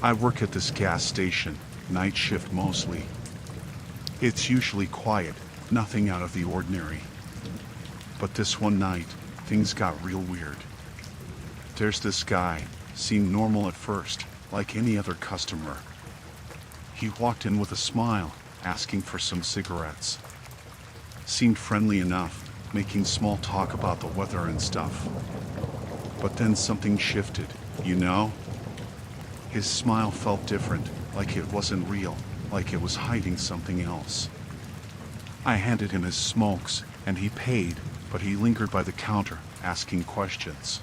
I work at this gas station, night shift mostly. It's usually quiet, nothing out of the ordinary. But this one night, things got real weird. There's this guy, seemed normal at first, like any other customer. He walked in with a smile, asking for some cigarettes. Seemed friendly enough, making small talk about the weather and stuff. But then something shifted, you know? His smile felt different, like it wasn't real, like it was hiding something else. I handed him his smokes, and he paid, but he lingered by the counter, asking questions.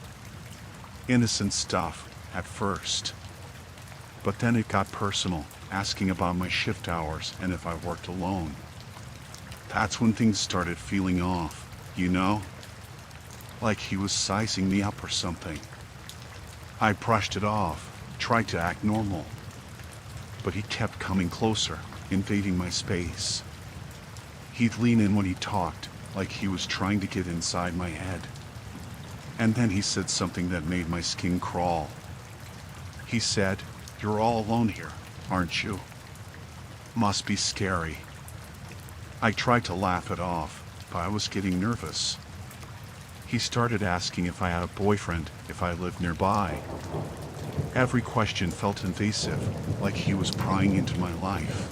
Innocent stuff, at first. But then it got personal, asking about my shift hours and if I worked alone. That's when things started feeling off, you know? Like he was sizing me up or something. I brushed it off, tried to act normal. But he kept coming closer, invading my space. He'd lean in when he talked, like he was trying to get inside my head. And then he said something that made my skin crawl. He said, "You're all alone here, aren't you? Must be scary." I tried to laugh it off, but I was getting nervous. He started asking if I had a boyfriend, if I lived nearby. Every question felt invasive, like he was prying into my life.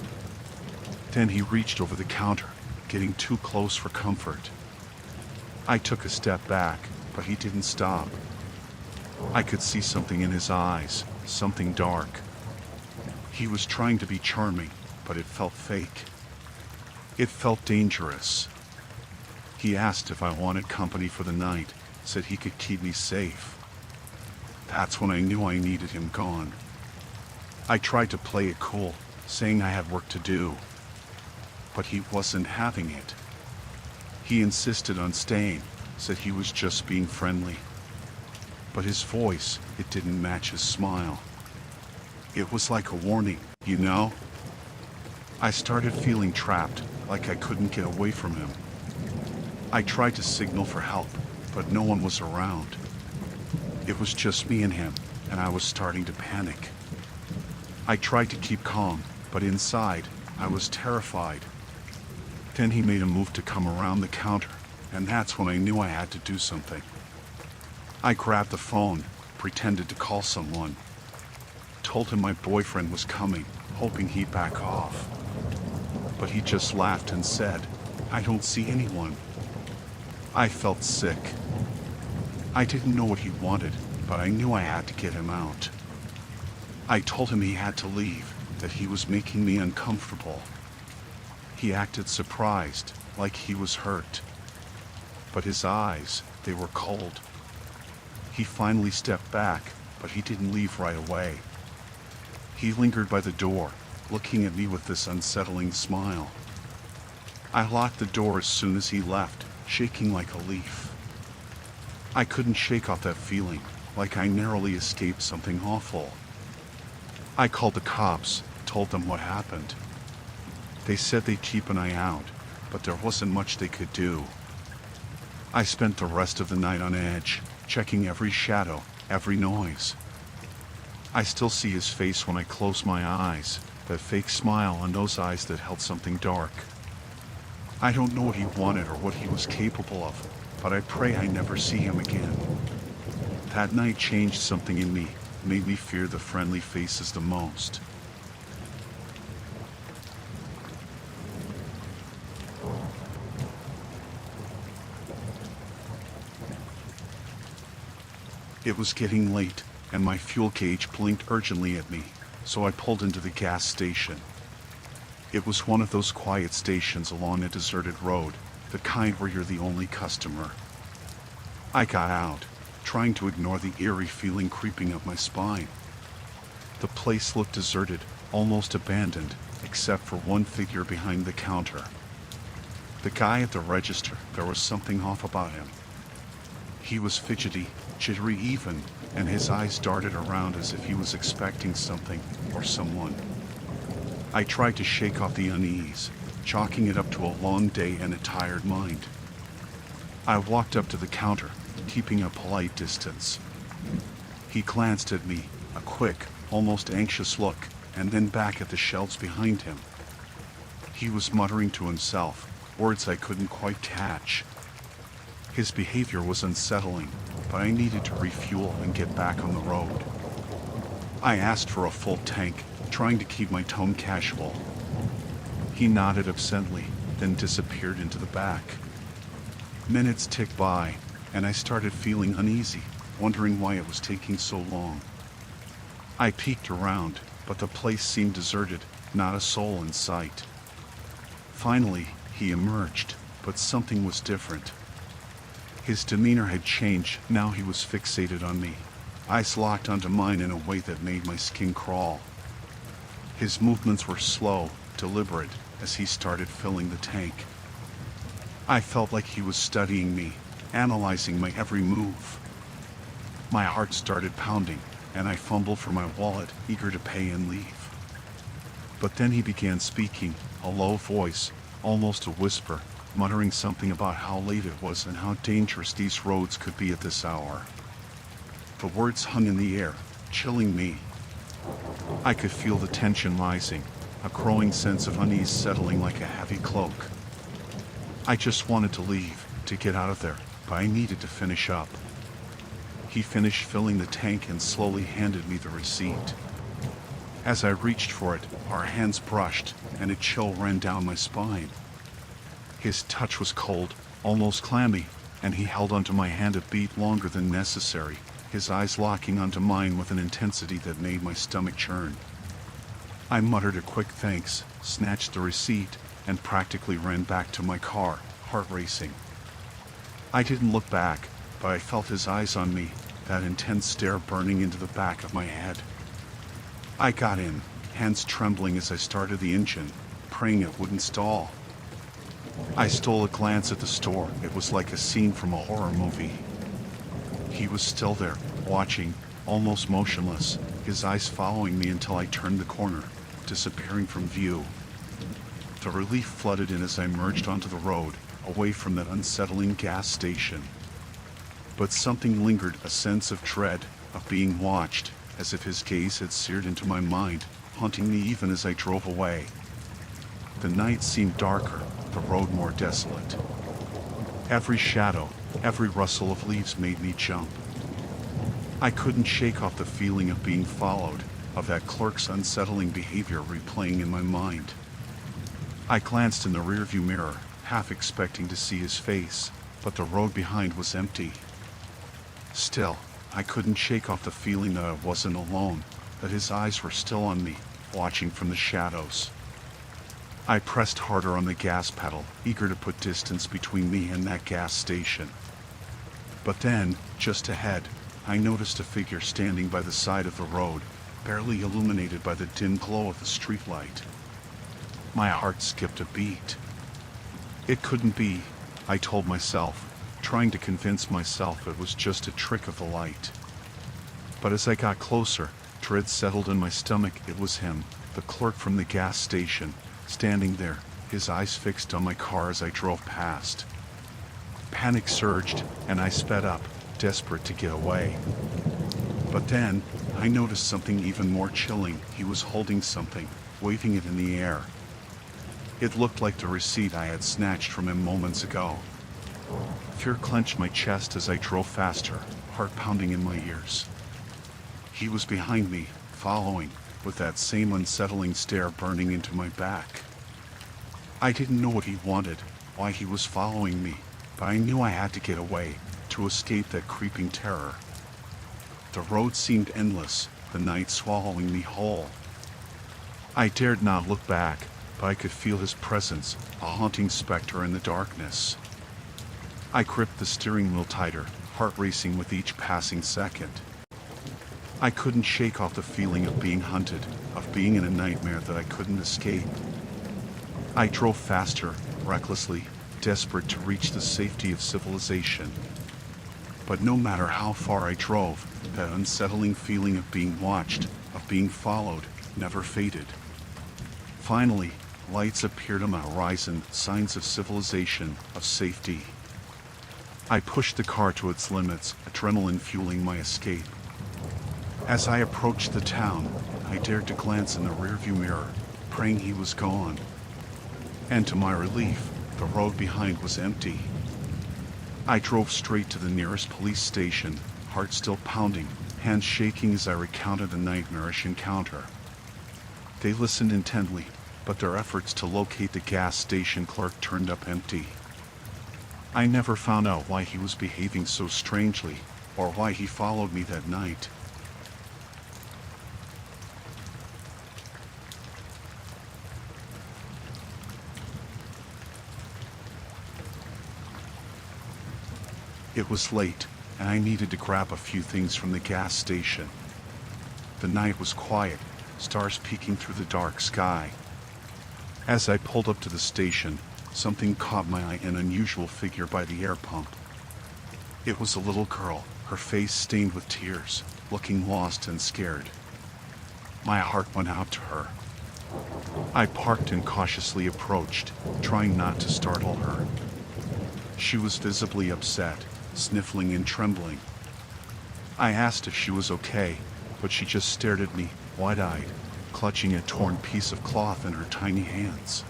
Then he reached over the counter, getting too close for comfort. I took a step back, but he didn't stop. I could see something in his eyes, something dark. He was trying to be charming, but it felt fake. It felt dangerous. He asked if I wanted company for the night, said he could keep me safe. That's when I knew I needed him gone. I tried to play it cool, saying I had work to do. But he wasn't having it. He insisted on staying, said he was just being friendly. But his voice, it didn't match his smile. It was like a warning, you know? I started feeling trapped, like I couldn't get away from him. I tried to signal for help, but no one was around. It was just me and him, and I was starting to panic. I tried to keep calm, but inside, I was terrified. Then he made a move to come around the counter, and that's when I knew I had to do something. I grabbed the phone, pretended to call someone. Told him my boyfriend was coming, hoping he'd back off. But he just laughed and said, "I don't see anyone." I felt sick. I didn't know what he wanted, but I knew I had to get him out. I told him he had to leave, that he was making me uncomfortable. He acted surprised, like he was hurt. But his eyes, they were cold. He finally stepped back, but he didn't leave right away. He lingered by the door, looking at me with this unsettling smile. I locked the door as soon as he left, shaking like a leaf. I couldn't shake off that feeling, like I narrowly escaped something awful. I called the cops, told them what happened. They said they'd keep an eye out, but there wasn't much they could do. I spent the rest of the night on edge, checking every shadow, every noise. I still see his face when I close my eyes, that fake smile on those eyes that held something dark. I don't know what he wanted or what he was capable of, but I pray I never see him again. That night changed something in me, made me fear the friendly faces the most. It was getting late, and my fuel gauge blinked urgently at me, so I pulled into the gas station. It was one of those quiet stations along a deserted road, the kind where you're the only customer. I got out, trying to ignore the eerie feeling creeping up my spine. The place looked deserted, almost abandoned, except for one figure behind the counter. The guy at the register, there was something off about him. He was fidgety, jittery even, and his eyes darted around as if he was expecting something or someone. I tried to shake off the unease, chalking it up to a long day and a tired mind. I walked up to the counter, keeping a polite distance. He glanced at me, a quick, almost anxious look, and then back at the shelves behind him. He was muttering to himself, words I couldn't quite catch. His behavior was unsettling, but I needed to refuel and get back on the road. I asked for a full tank, trying to keep my tone casual. He nodded absently, then disappeared into the back. Minutes ticked by, and I started feeling uneasy, wondering why it was taking so long. I peeked around, but the place seemed deserted, not a soul in sight. Finally, he emerged, but something was different. His demeanor had changed. Now he was fixated on me, eyes locked onto mine in a way that made my skin crawl. His movements were slow, deliberate, as he started filling the tank. I felt like he was studying me, analyzing my every move. My heart started pounding, and I fumbled for my wallet, eager to pay and leave. But then he began speaking, a low voice, almost a whisper, muttering something about how late it was and how dangerous these roads could be at this hour. The words hung in the air, chilling me. I could feel the tension rising, a growing sense of unease settling like a heavy cloak. I just wanted to leave, to get out of there, but I needed to finish up. He finished filling the tank and slowly handed me the receipt. As I reached for it, our hands brushed, and a chill ran down my spine. His touch was cold, almost clammy, and he held onto my hand a beat longer than necessary, his eyes locking onto mine with an intensity that made my stomach churn. I muttered a quick thanks, snatched the receipt, and practically ran back to my car, heart racing. I didn't look back, but I felt his eyes on me, that intense stare burning into the back of my head. I got in, hands trembling as I started the engine, praying it wouldn't stall. I stole a glance at the store. It was like a scene from a horror movie. He was still there, watching, almost motionless, his eyes following me until I turned the corner, disappearing from view. The relief flooded in as I merged onto the road, away from that unsettling gas station. But something lingered, a sense of dread, of being watched, as if his gaze had seared into my mind, haunting me even as I drove away. The night seemed darker, the road more desolate. Every shadow, every rustle of leaves made me jump. I couldn't shake off the feeling of being followed, of that clerk's unsettling behavior replaying in my mind. I glanced in the rearview mirror, half expecting to see his face, but the road behind was empty. Still, I couldn't shake off the feeling that I wasn't alone, that his eyes were still on me, watching from the shadows. I pressed harder on the gas pedal, eager to put distance between me and that gas station. But then, just ahead, I noticed a figure standing by the side of the road, barely illuminated by the dim glow of the streetlight. My heart skipped a beat. It couldn't be, I told myself, trying to convince myself it was just a trick of the light. But as I got closer, dread settled in my stomach. It was him, the clerk from the gas station, standing there, his eyes fixed on my car as I drove past. Panic surged, and I sped up, desperate to get away. But then, I noticed something even more chilling. He was holding something, waving it in the air. It looked like the receipt I had snatched from him moments ago. Fear clenched my chest as I drove faster, heart pounding in my ears. He was behind me, following, with that same unsettling stare burning into my back. I didn't know what he wanted, why he was following me, but I knew I had to get away, to escape that creeping terror. The road seemed endless, the night swallowing me whole. I dared not look back, but I could feel his presence, a haunting specter in the darkness. I gripped the steering wheel tighter, heart racing with each passing second. I couldn't shake off the feeling of being hunted, of being in a nightmare that I couldn't escape. I drove faster, recklessly, desperate to reach the safety of civilization. But no matter how far I drove, that unsettling feeling of being watched, of being followed, never faded. Finally, lights appeared on the horizon, signs of civilization, of safety. I pushed the car to its limits, adrenaline fueling my escape. As I approached the town, I dared to glance in the rearview mirror, praying he was gone. And to my relief, the road behind was empty. I drove straight to the nearest police station, heart still pounding, hands shaking as I recounted the nightmarish encounter. They listened intently, but their efforts to locate the gas station clerk turned up empty. I never found out why he was behaving so strangely, or why he followed me that night. It was late, and I needed to grab a few things from the gas station. The night was quiet, stars peeking through the dark sky. As I pulled up to the station, something caught my eye, an unusual figure by the air pump. It was a little girl, her face stained with tears, looking lost and scared. My heart went out to her. I parked and cautiously approached, trying not to startle her. She was visibly upset, sniffling and trembling. I asked if she was okay, but she just stared at me, wide-eyed, clutching a torn piece of cloth in her tiny hands.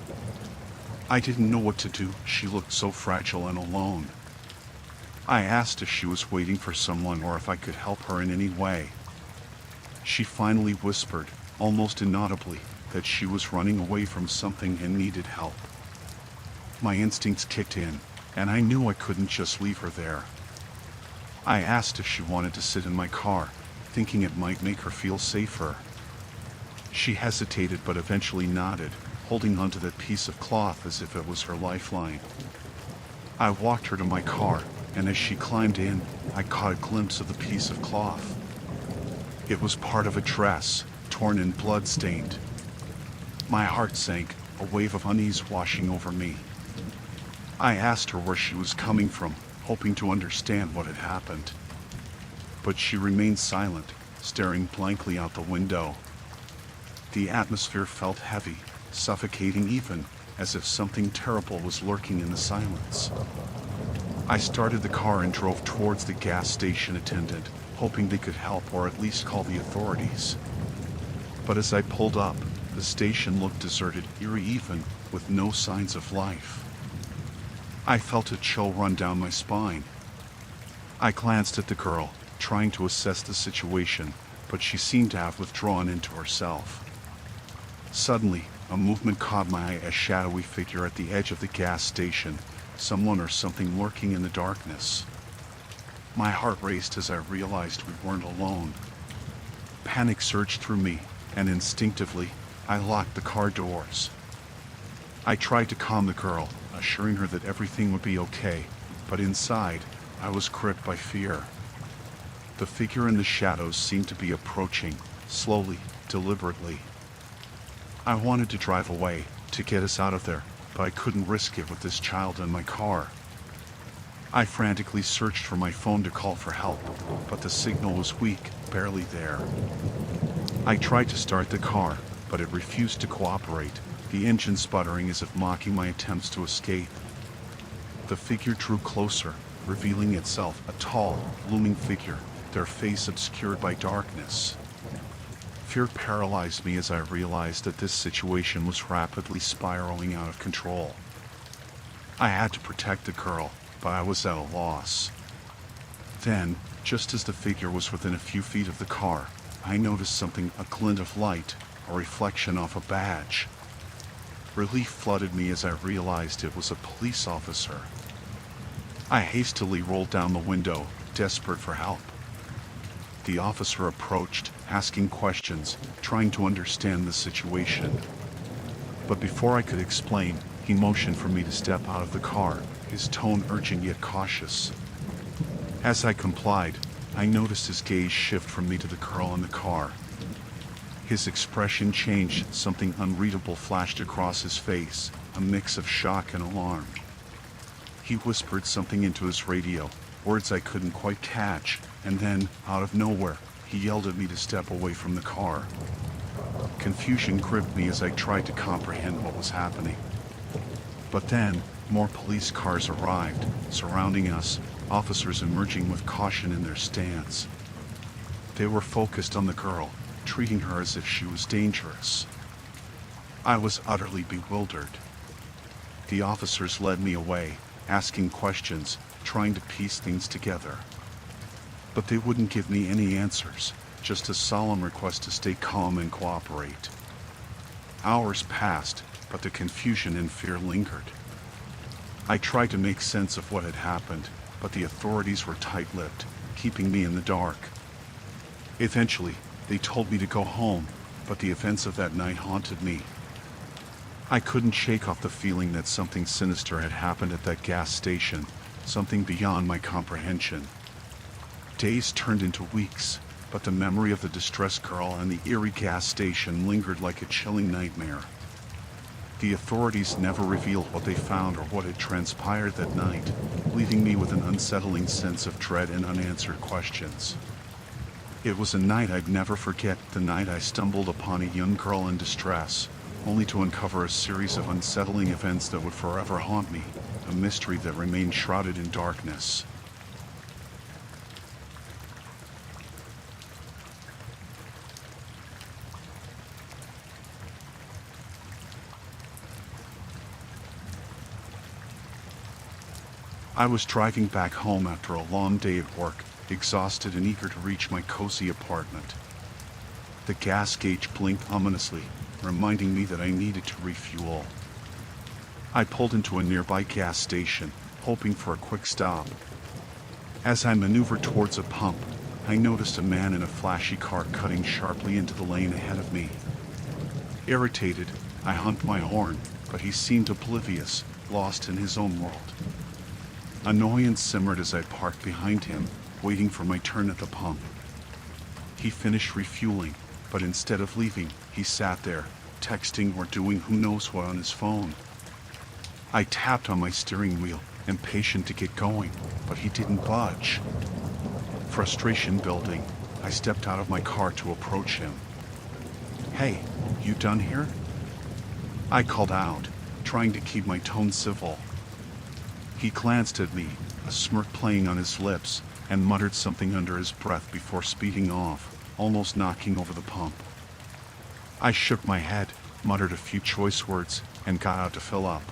I didn't know what to do. She looked so fragile and alone. I asked if she was waiting for someone or if I could help her in any way. She finally whispered, almost inaudibly, that she was running away from something and needed help. My instincts kicked in, and I knew I couldn't just leave her there. I asked if she wanted to sit in my car, thinking it might make her feel safer. She hesitated but eventually nodded, holding onto that piece of cloth as if it was her lifeline. I walked her to my car, and as she climbed in, I caught a glimpse of the piece of cloth. It was part of a dress, torn and blood-stained. My heart sank, a wave of unease washing over me. I asked her where she was coming from, hoping to understand what had happened. But she remained silent, staring blankly out the window. The atmosphere felt heavy, suffocating even, as if something terrible was lurking in the silence. I started the car and drove towards the gas station attendant, hoping they could help or at least call the authorities. But as I pulled up, the station looked deserted, eerie even, with no signs of life. I felt a chill run down my spine. I glanced at the girl, trying to assess the situation, but she seemed to have withdrawn into herself. Suddenly, a movement caught my eye, a shadowy figure at the edge of the gas station, someone or something lurking in the darkness. My heart raced as I realized we weren't alone. Panic surged through me, and instinctively, I locked the car doors. I tried to calm the girl, assuring her that everything would be okay, but inside, I was gripped by fear. The figure in the shadows seemed to be approaching, slowly, deliberately. I wanted to drive away, to get us out of there, but I couldn't risk it with this child in my car. I frantically searched for my phone to call for help, but the signal was weak, barely there. I tried to start the car, but it refused to cooperate, the engine sputtering as if mocking my attempts to escape. The figure drew closer, revealing itself, a tall, looming figure, their face obscured by darkness. Fear paralyzed me as I realized that this situation was rapidly spiraling out of control. I had to protect the girl, but I was at a loss. Then, just as the figure was within a few feet of the car, I noticed something, a glint of light, a reflection off a badge. Relief flooded me as I realized it was a police officer. I hastily rolled down the window, desperate for help. The officer approached, asking questions, trying to understand the situation. But before I could explain, he motioned for me to step out of the car, his tone urgent yet cautious. As I complied, I noticed his gaze shift from me to the girl in the car. His expression changed, something unreadable flashed across his face, a mix of shock and alarm. He whispered something into his radio, words I couldn't quite catch, and then, out of nowhere, he yelled at me to step away from the car. Confusion gripped me as I tried to comprehend what was happening. But then, more police cars arrived, surrounding us, officers emerging with caution in their stance. They were focused on the girl, treating her as if she was dangerous. I was utterly bewildered. The officers led me away, asking questions, trying to piece things together. But they wouldn't give me any answers, just a solemn request to stay calm and cooperate. Hours passed, but the confusion and fear lingered. I tried to make sense of what had happened, but the authorities were tight-lipped, keeping me in the dark. Eventually, they told me to go home, but the events of that night haunted me. I couldn't shake off the feeling that something sinister had happened at that gas station, something beyond my comprehension. Days turned into weeks, but the memory of the distressed girl and the eerie gas station lingered like a chilling nightmare. The authorities never revealed what they found or what had transpired that night, leaving me with an unsettling sense of dread and unanswered questions. It was a night I'd never forget, the night I stumbled upon a young girl in distress, only to uncover a series of unsettling events that would forever haunt me, a mystery that remained shrouded in darkness. I was driving back home after a long day at work, exhausted and eager to reach my cozy apartment. The gas gauge blinked ominously, reminding me that I needed to refuel. I pulled into a nearby gas station, hoping for a quick stop. As I maneuvered towards a pump, I noticed a man in a flashy car cutting sharply into the lane ahead of me. Irritated, I honked my horn, but he seemed oblivious, lost in his own world. Annoyance simmered as I parked behind him, waiting for my turn at the pump. He finished refueling, but instead of leaving, he sat there, texting or doing who knows what on his phone. I tapped on my steering wheel, impatient to get going, but he didn't budge. Frustration building, I stepped out of my car to approach him. "Hey, you done here?" I called out, trying to keep my tone civil. He glanced at me, a smirk playing on his lips, and muttered something under his breath before speeding off, almost knocking over the pump. I shook my head, muttered a few choice words, and got out to fill up.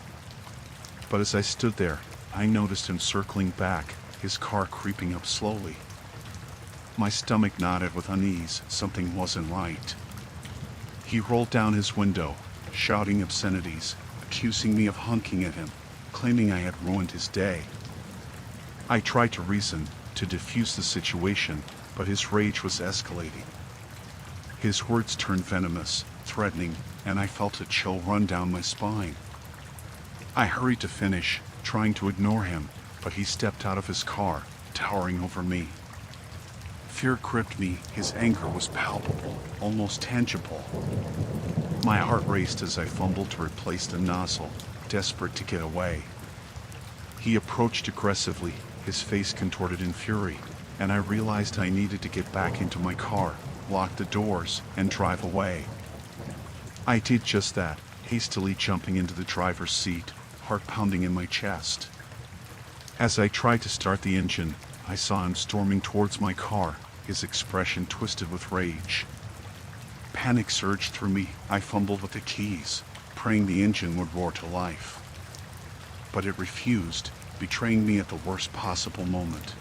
But as I stood there, I noticed him circling back, his car creeping up slowly. My stomach knotted with unease, something wasn't right. He rolled down his window, shouting obscenities, accusing me of honking at him, claiming I had ruined his day. I tried to reason, to defuse the situation, but his rage was escalating. His words turned venomous, threatening, and I felt a chill run down my spine. I hurried to finish, trying to ignore him, but he stepped out of his car, towering over me. Fear gripped me, his anger was palpable, almost tangible. My heart raced as I fumbled to replace the nozzle, desperate to get away. He approached aggressively, his face contorted in fury, and I realized I needed to get back into my car, lock the doors, and drive away. I did just that, hastily jumping into the driver's seat, heart pounding in my chest. As I tried to start the engine, I saw him storming towards my car, his expression twisted with rage. Panic surged through me. I fumbled with the keys, praying the engine would roar to life. But it refused, betraying me at the worst possible moment.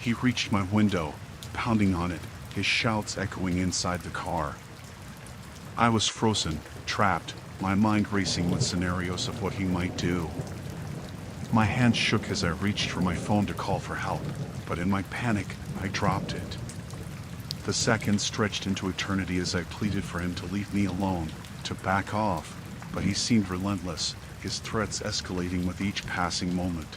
He reached my window, pounding on it, his shouts echoing inside the car. I was frozen, trapped, my mind racing with scenarios of what he might do. My hands shook as I reached for my phone to call for help, but in my panic, I dropped it. The seconds stretched into eternity as I pleaded for him to leave me alone, to back off, but he seemed relentless, his threats escalating with each passing moment.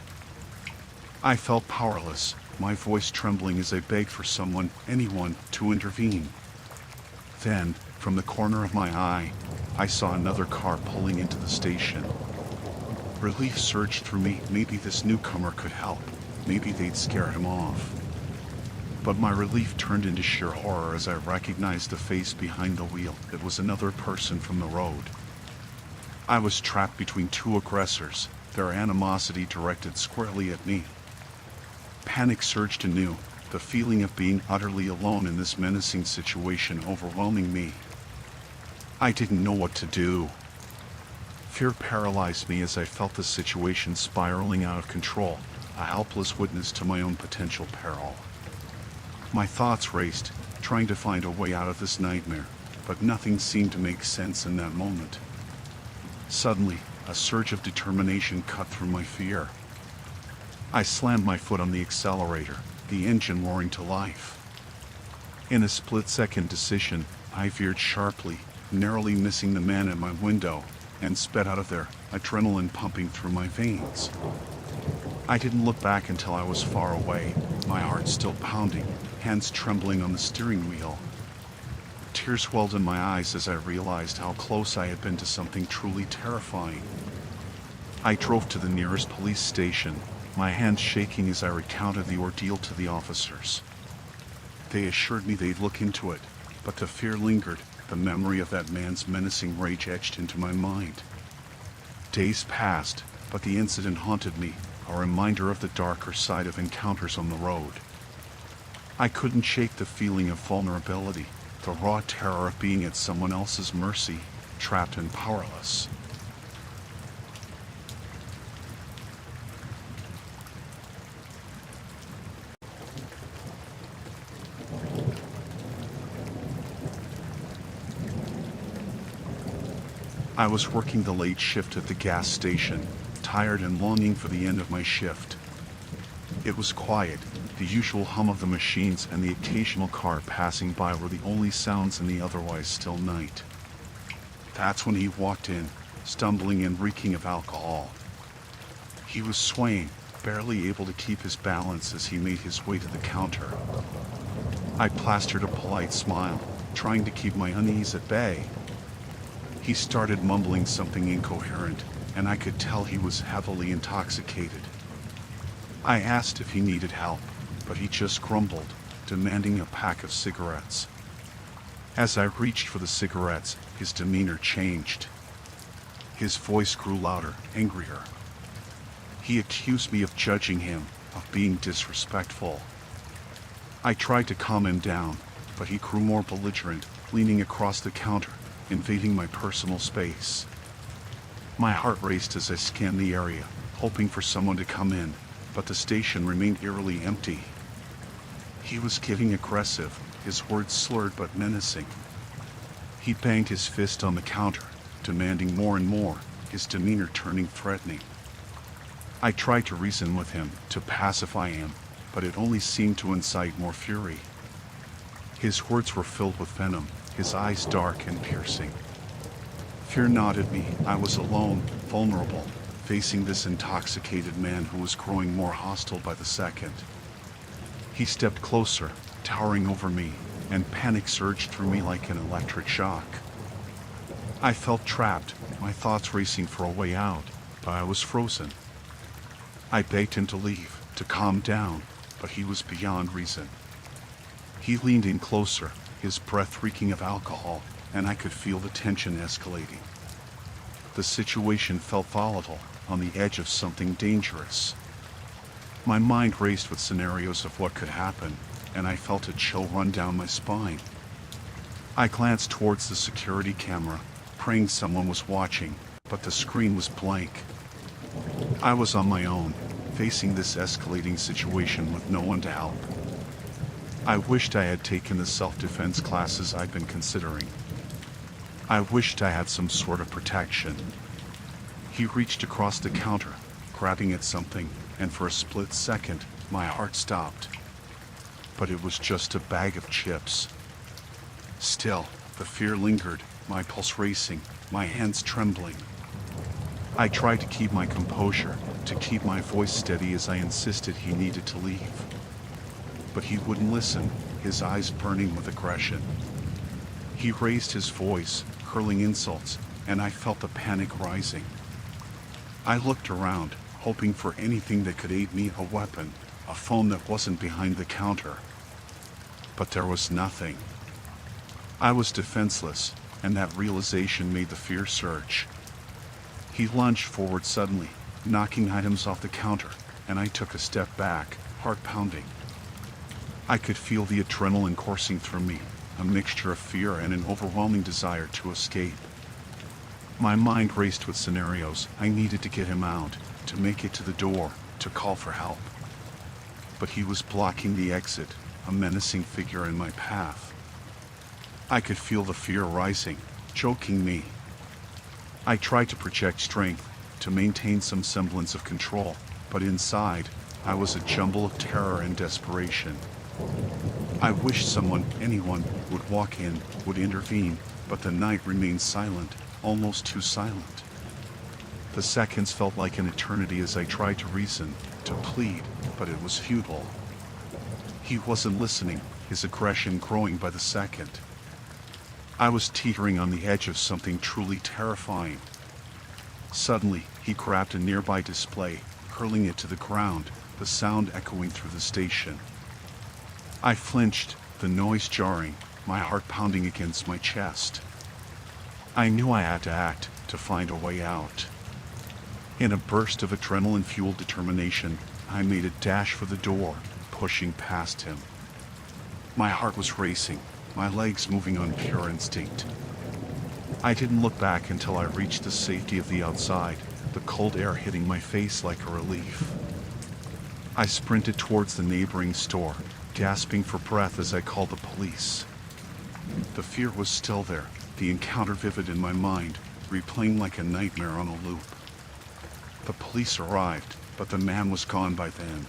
I felt powerless, my voice trembling as I begged for someone, anyone, to intervene. Then, from the corner of my eye, I saw another car pulling into the station. Relief surged through me. Maybe this newcomer could help. Maybe they'd scare him off. But my relief turned into sheer horror as I recognized the face behind the wheel. It was another person from the road. I was trapped between two aggressors, their animosity directed squarely at me. Panic surged anew, the feeling of being utterly alone in this menacing situation overwhelming me. I didn't know what to do. Fear paralyzed me as I felt the situation spiraling out of control, a helpless witness to my own potential peril. My thoughts raced, trying to find a way out of this nightmare, but nothing seemed to make sense in that moment. Suddenly, a surge of determination cut through my fear. I slammed my foot on the accelerator, the engine roaring to life. In a split-second decision, I veered sharply, narrowly missing the man at my window, and sped out of there, adrenaline pumping through my veins. I didn't look back until I was far away, my heart still pounding, hands trembling on the steering wheel. Tears welled in my eyes as I realized how close I had been to something truly terrifying. I drove to the nearest police station, my hands shaking as I recounted the ordeal to the officers. They assured me they'd look into it, but the fear lingered, the memory of that man's menacing rage etched into my mind. Days passed, but the incident haunted me, a reminder of the darker side of encounters on the road. I couldn't shake the feeling of vulnerability, the raw terror of being at someone else's mercy, trapped and powerless. I was working the late shift at the gas station, tired and longing for the end of my shift. It was quiet. The usual hum of the machines and the occasional car passing by were the only sounds in the otherwise still night. That's when he walked in, stumbling and reeking of alcohol. He was swaying, barely able to keep his balance as he made his way to the counter. I plastered a polite smile, trying to keep my unease at bay. He started mumbling something incoherent, and I could tell he was heavily intoxicated. I asked if he needed help, but he just grumbled, demanding a pack of cigarettes. As I reached for the cigarettes, his demeanor changed. His voice grew louder, angrier. He accused me of judging him, of being disrespectful. I tried to calm him down, but he grew more belligerent, leaning across the counter, invading my personal space. My heart raced as I scanned the area, hoping for someone to come in, but the station remained eerily empty. He was getting aggressive, his words slurred but menacing. He banged his fist on the counter, demanding more and more, his demeanor turning threatening. I tried to reason with him, to pacify him, but it only seemed to incite more fury. His words were filled with venom, his eyes dark and piercing. Fear gnawed at me. I was alone, vulnerable, facing this intoxicated man who was growing more hostile by the second. He stepped closer, towering over me, and panic surged through me like an electric shock. I felt trapped, my thoughts racing for a way out, but I was frozen. I begged him to leave, to calm down, but he was beyond reason. He leaned in closer, his breath reeking of alcohol, and I could feel the tension escalating. The situation felt volatile, on the edge of something dangerous. My mind raced with scenarios of what could happen, and I felt a chill run down my spine. I glanced towards the security camera, praying someone was watching, but the screen was blank. I was on my own, facing this escalating situation with no one to help. I wished I had taken the self-defense classes I'd been considering. I wished I had some sort of protection. He reached across the counter, grabbing at something, and for a split second, my heart stopped. But it was just a bag of chips. Still, the fear lingered, my pulse racing, my hands trembling. I tried to keep my composure, to keep my voice steady as I insisted he needed to leave. But he wouldn't listen, his eyes burning with aggression. He raised his voice, hurling insults, and I felt the panic rising. I looked around, hoping for anything that could aid me, a weapon, a phone that wasn't behind the counter. But there was nothing. I was defenseless, and that realization made the fear surge. He lunged forward suddenly, knocking items off the counter, and I took a step back, heart pounding. I could feel the adrenaline coursing through me, a mixture of fear and an overwhelming desire to escape. My mind raced with scenarios. I needed to get him out, to make it to the door, to call for help. But he was blocking the exit, a menacing figure in my path. I could feel the fear rising, choking me. I tried to project strength, to maintain some semblance of control, but inside, I was a jumble of terror and desperation. I wished someone, anyone, would walk in, would intervene, but the night remained silent, almost too silent. The seconds felt like an eternity as I tried to reason, to plead, but it was futile. He wasn't listening, his aggression growing by the second. I was teetering on the edge of something truly terrifying. Suddenly, he grabbed a nearby display, hurling it to the ground, the sound echoing through the station. I flinched, the noise jarring, my heart pounding against my chest. I knew I had to act, to find a way out. In a burst of adrenaline-fueled determination, I made a dash for the door, pushing past him. My heart was racing, my legs moving on pure instinct. I didn't look back until I reached the safety of the outside, the cold air hitting my face like a relief. I sprinted towards the neighboring store, gasping for breath as I called the police. The fear was still there, the encounter vivid in my mind, replaying like a nightmare on a loop. The police arrived, but the man was gone by then.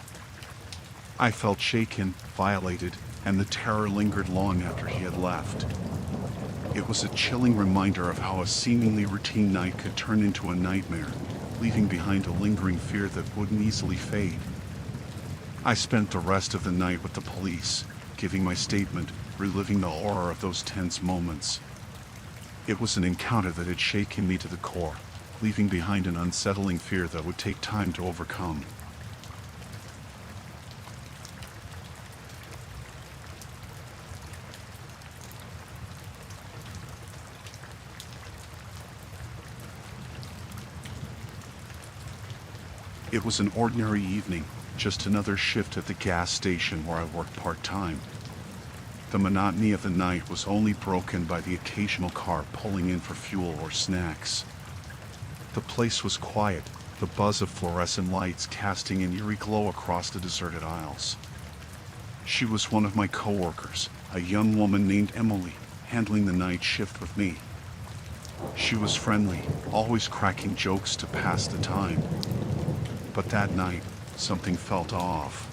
I felt shaken, violated, and the terror lingered long after he had left. It was a chilling reminder of how a seemingly routine night could turn into a nightmare, leaving behind a lingering fear that wouldn't easily fade. I spent the rest of the night with the police, giving my statement, reliving the horror of those tense moments. It was an encounter that had shaken me to the core, leaving behind an unsettling fear that would take time to overcome. It was an ordinary evening, just another shift at the gas station where I worked part-time. The monotony of the night was only broken by the occasional car pulling in for fuel or snacks. The place was quiet, the buzz of fluorescent lights casting an eerie glow across the deserted aisles. She was one of my coworkers, a young woman named Emily, handling the night shift with me. She was friendly, always cracking jokes to pass the time. But that night, something felt off.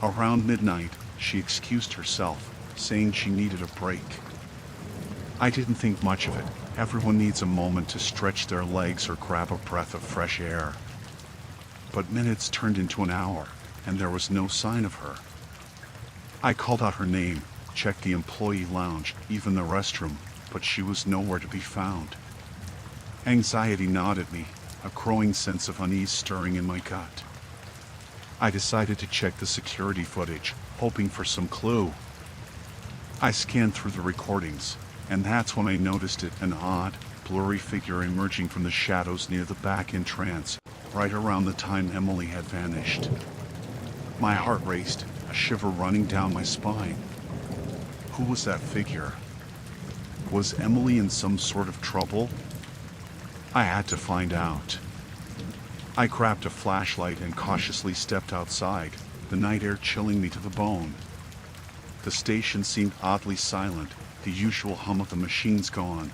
Around midnight, she excused herself, saying she needed a break. I didn't think much of it. Everyone needs a moment to stretch their legs or grab a breath of fresh air. But minutes turned into an hour, and there was no sign of her. I called out her name, checked the employee lounge, even the restroom, but she was nowhere to be found. Anxiety gnawed at me, a growing sense of unease stirring in my gut. I decided to check the security footage, hoping for some clue. I scanned through the recordings, and that's when I noticed it, an odd, blurry figure emerging from the shadows near the back entrance, right around the time Emily had vanished. My heart raced, a shiver running down my spine. Who was that figure? Was Emily in some sort of trouble? I had to find out. I grabbed a flashlight and cautiously stepped outside, the night air chilling me to the bone. The station seemed oddly silent, the usual hum of the machines gone.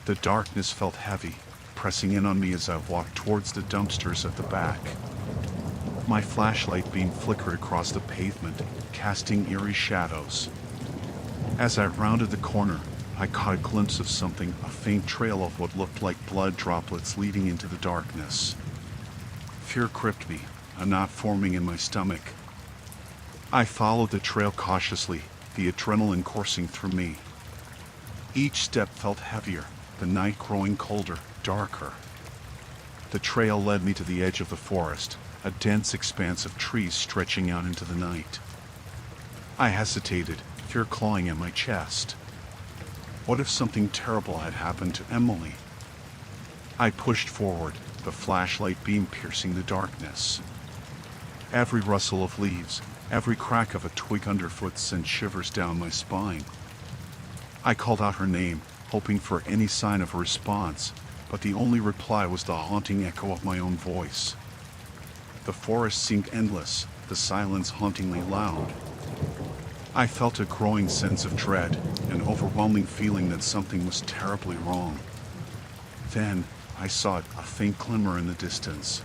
The darkness felt heavy, pressing in on me as I walked towards the dumpsters at the back. My flashlight beam flickered across the pavement, casting eerie shadows. As I rounded the corner, I caught a glimpse of something, a faint trail of what looked like blood droplets leading into the darkness. Fear gripped me, a knot forming in my stomach. I followed the trail cautiously, the adrenaline coursing through me. Each step felt heavier, the night growing colder, darker. The trail led me to the edge of the forest, a dense expanse of trees stretching out into the night. I hesitated, fear clawing at my chest. What if something terrible had happened to Emily? I pushed forward, the flashlight beam piercing the darkness. Every rustle of leaves, every crack of a twig underfoot sent shivers down my spine. I called out her name, hoping for any sign of a response, but the only reply was the haunting echo of my own voice. The forest seemed endless, the silence hauntingly loud. I felt a growing sense of dread, an overwhelming feeling that something was terribly wrong. Then, I saw it, a faint glimmer in the distance.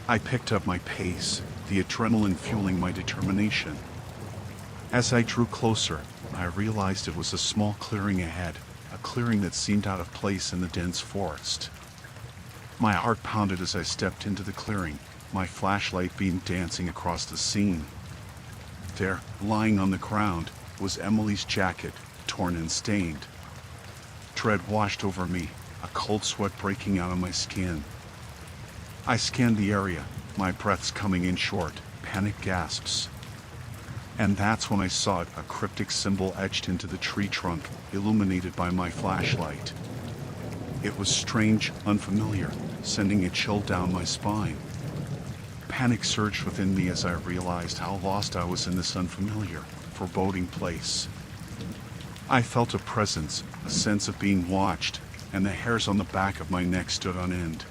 I picked up my pace, the adrenaline fueling my determination. As I drew closer, I realized it was a small clearing ahead, a clearing that seemed out of place in the dense forest. My heart pounded as I stepped into the clearing, my flashlight beam dancing across the scene. There, lying on the ground, was Emily's jacket, torn and stained. Dread washed over me, a cold sweat breaking out on my skin. I scanned the area, my breaths coming in short, panic gasps. And that's when I saw it, a cryptic symbol etched into the tree trunk, illuminated by my flashlight. It was strange, unfamiliar, sending a chill down my spine. Panic surged within me as I realized how lost I was in this unfamiliar, foreboding place. I felt a presence, a sense of being watched, and the hairs on the back of my neck stood on end.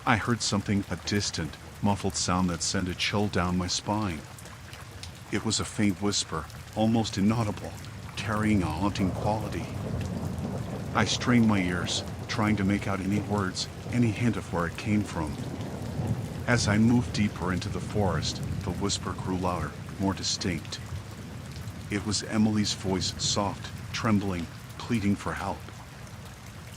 I heard something, a distant, muffled sound that sent a chill down my spine. It was a faint whisper, almost inaudible, carrying a haunting quality. I strained my ears, trying to make out any words, any hint of where it came from. As I moved deeper into the forest, the whisper grew louder, more distinct. It was Emily's voice, soft, trembling, pleading for help.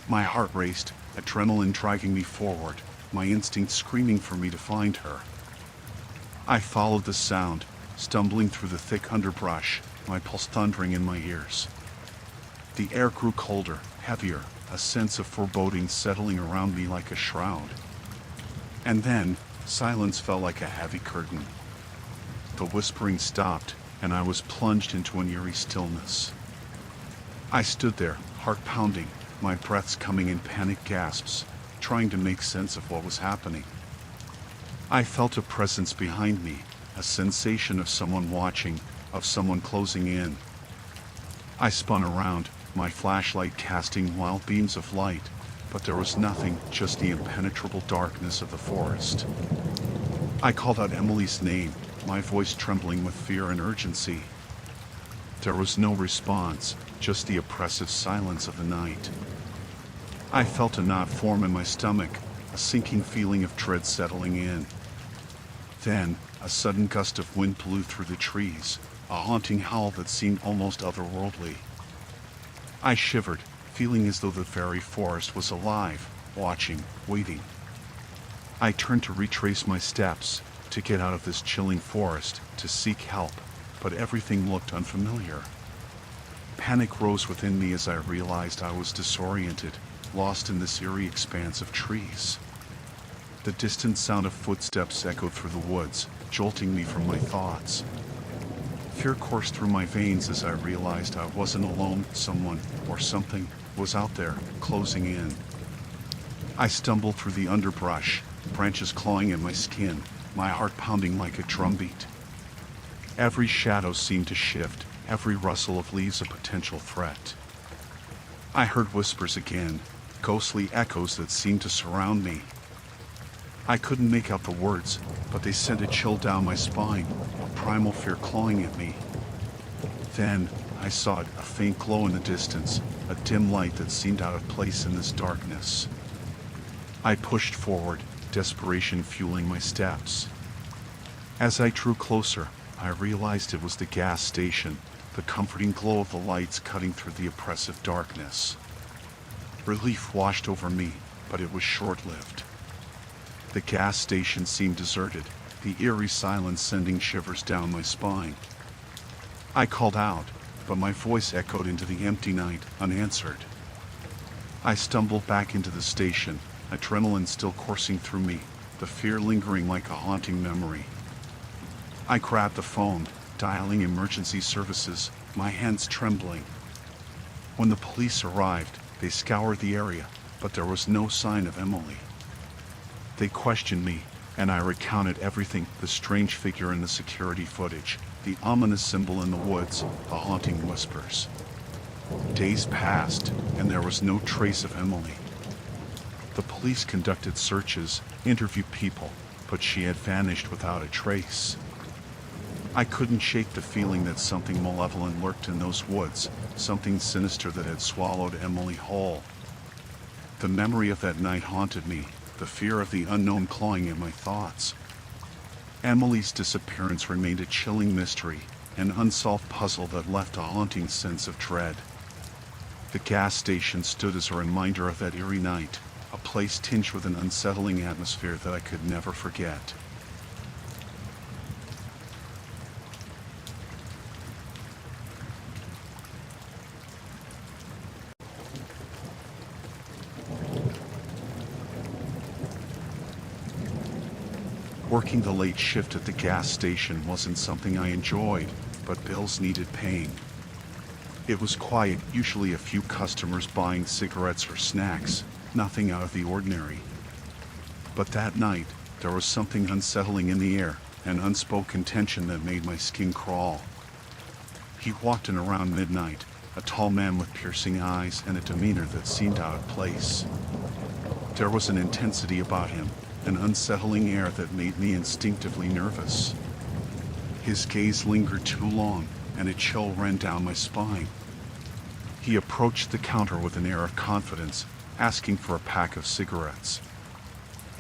My heart raced, adrenaline dragging me forward, my instinct screaming for me to find her. I followed the sound, stumbling through the thick underbrush, my pulse thundering in my ears. The air grew colder, heavier, a sense of foreboding settling around me like a shroud. And then, silence fell like a heavy curtain. The whispering stopped, and I was plunged into an eerie stillness. I stood there, heart pounding, my breaths coming in panic gasps, trying to make sense of what was happening. I felt a presence behind me, a sensation of someone watching, of someone closing in. I spun around, my flashlight casting wild beams of light, but there was nothing, just the impenetrable darkness of the forest. I called out Emily's name, my voice trembling with fear and urgency. There was no response, just the oppressive silence of the night. I felt a knot form in my stomach, a sinking feeling of dread settling in. Then, a sudden gust of wind blew through the trees, a haunting howl that seemed almost otherworldly. I shivered, feeling as though the very forest was alive, watching, waiting. I turned to retrace my steps, to get out of this chilling forest, to seek help, but everything looked unfamiliar. Panic rose within me as I realized I was disoriented, lost in this eerie expanse of trees. The distant sound of footsteps echoed through the woods, jolting me from my thoughts. Fear coursed through my veins as I realized I wasn't alone, someone, or something, was out there, closing in. I stumbled through the underbrush, branches clawing at my skin, my heart pounding like a drumbeat. Every shadow seemed to shift, every rustle of leaves a potential threat. I heard whispers again, ghostly echoes that seemed to surround me. I couldn't make out the words, but they sent a chill down my spine, a primal fear clawing at me. Then, I saw it, a faint glow in the distance, a dim light that seemed out of place in this darkness. I pushed forward, desperation fueling my steps. As I drew closer, I realized it was the gas station, the comforting glow of the lights cutting through the oppressive darkness. Relief washed over me, but it was short-lived. The gas station seemed deserted, the eerie silence sending shivers down my spine. I called out, but my voice echoed into the empty night, unanswered. I stumbled back into the station, adrenaline still coursing through me, the fear lingering like a haunting memory. I grabbed the phone, dialing emergency services, my hands trembling. When the police arrived, they scoured the area, but there was no sign of Emily. They questioned me, and I recounted everything: the strange figure in the security footage, the ominous symbol in the woods, the haunting whispers. Days passed, and there was no trace of Emily. The police conducted searches, interviewed people, but she had vanished without a trace. I couldn't shake the feeling that something malevolent lurked in those woods, something sinister that had swallowed Emily whole. The memory of that night haunted me, the fear of the unknown clawing at my thoughts. Emily's disappearance remained a chilling mystery, an unsolved puzzle that left a haunting sense of dread. The gas station stood as a reminder of that eerie night, a place tinged with an unsettling atmosphere that I could never forget. Working the late shift at the gas station wasn't something I enjoyed, but bills needed paying. It was quiet, usually a few customers buying cigarettes or snacks, nothing out of the ordinary. But that night, there was something unsettling in the air, an unspoken tension that made my skin crawl. He walked in around midnight, a tall man with piercing eyes and a demeanor that seemed out of place. There was an intensity about him, an unsettling air that made me instinctively nervous. His gaze lingered too long, and a chill ran down my spine. He approached the counter with an air of confidence, asking for a pack of cigarettes.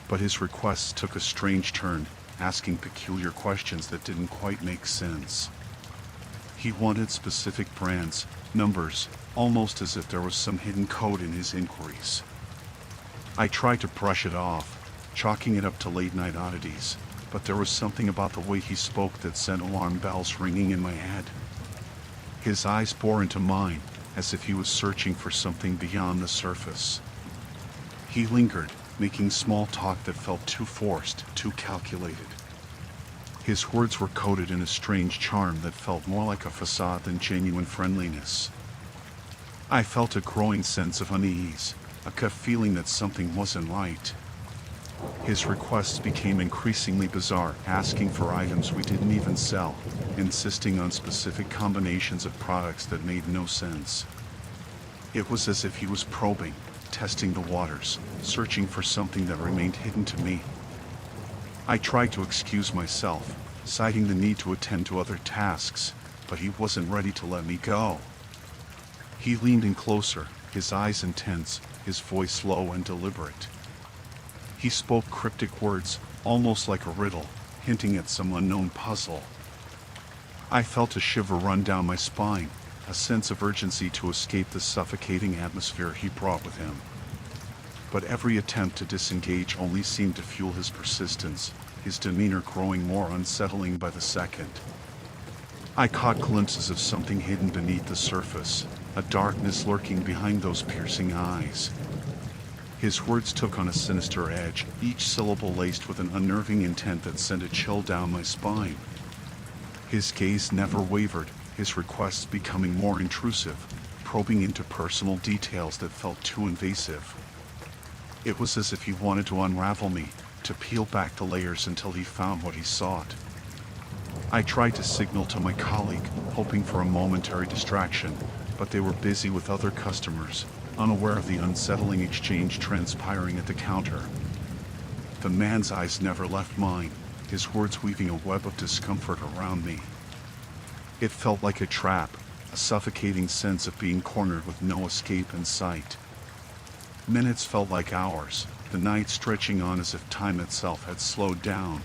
But his requests took a strange turn, asking peculiar questions that didn't quite make sense. He wanted specific brands, numbers, almost as if there was some hidden code in his inquiries. I tried to brush it off, chalking it up to late-night oddities, but there was something about the way he spoke that sent alarm bells ringing in my head. His eyes bore into mine, as if he was searching for something beyond the surface. He lingered, making small talk that felt too forced, too calculated. His words were coated in a strange charm that felt more like a facade than genuine friendliness. I felt a growing sense of unease, a gut feeling that something wasn't right. His requests became increasingly bizarre, asking for items we didn't even sell, insisting on specific combinations of products that made no sense. It was as if he was probing, testing the waters, searching for something that remained hidden to me. I tried to excuse myself, citing the need to attend to other tasks, but he wasn't ready to let me go. He leaned in closer, his eyes intense, his voice low and deliberate. He spoke cryptic words, almost like a riddle, hinting at some unknown puzzle. I felt a shiver run down my spine, a sense of urgency to escape the suffocating atmosphere he brought with him. But every attempt to disengage only seemed to fuel his persistence, his demeanor growing more unsettling by the second. I caught glimpses of something hidden beneath the surface, a darkness lurking behind those piercing eyes. His words took on a sinister edge, each syllable laced with an unnerving intent that sent a chill down my spine. His gaze never wavered, his requests becoming more intrusive, probing into personal details that felt too invasive. It was as if he wanted to unravel me, to peel back the layers until he found what he sought. I tried to signal to my colleague, hoping for a momentary distraction, but they were busy with other customers, unaware of the unsettling exchange transpiring at the counter. The man's eyes never left mine, his words weaving a web of discomfort around me. It felt like a trap, a suffocating sense of being cornered with no escape in sight. Minutes felt like hours, the night stretching on as if time itself had slowed down.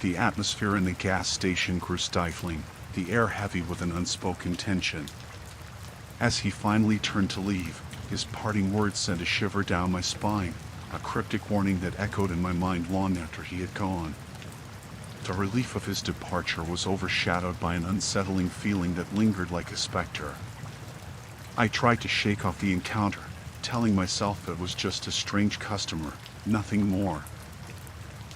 The atmosphere in the gas station grew stifling, the air heavy with an unspoken tension. As he finally turned to leave, his parting words sent a shiver down my spine, a cryptic warning that echoed in my mind long after he had gone. The relief of his departure was overshadowed by an unsettling feeling that lingered like a specter. I tried to shake off the encounter, telling myself it was just a strange customer, nothing more.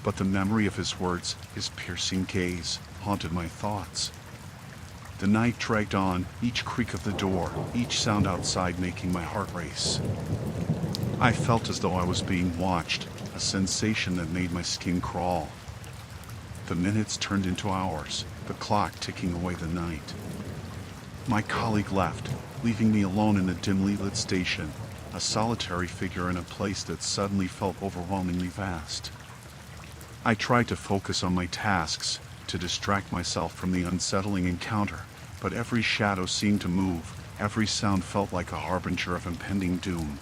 But the memory of his words, his piercing gaze, haunted my thoughts. The night dragged on, each creak of the door, each sound outside making my heart race. I felt as though I was being watched, a sensation that made my skin crawl. The minutes turned into hours, the clock ticking away the night. My colleague left, leaving me alone in a dimly lit station, a solitary figure in a place that suddenly felt overwhelmingly vast. I tried to focus on my tasks, to distract myself from the unsettling encounter, but every shadow seemed to move, every sound felt like a harbinger of impending doom.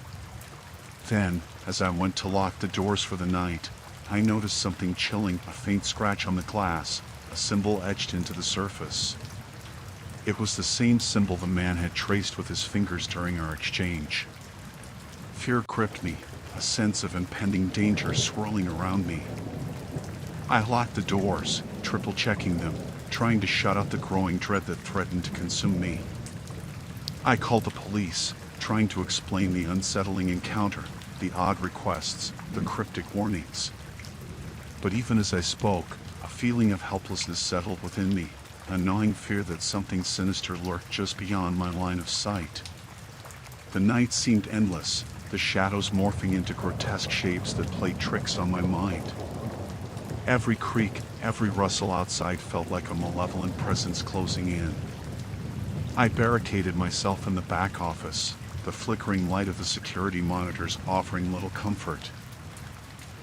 Then, as I went to lock the doors for the night, I noticed something chilling, a faint scratch on the glass, a symbol etched into the surface. It was the same symbol the man had traced with his fingers during our exchange. Fear gripped me, a sense of impending danger swirling around me. I locked the doors, triple-checking them, trying to shut out the growing dread that threatened to consume me. I called the police, trying to explain the unsettling encounter, the odd requests, the cryptic warnings. But even as I spoke, a feeling of helplessness settled within me, a gnawing fear that something sinister lurked just beyond my line of sight. The night seemed endless, the shadows morphing into grotesque shapes that played tricks on my mind. Every creak, every rustle outside felt like a malevolent presence closing in. I barricaded myself in the back office, the flickering light of the security monitors offering little comfort.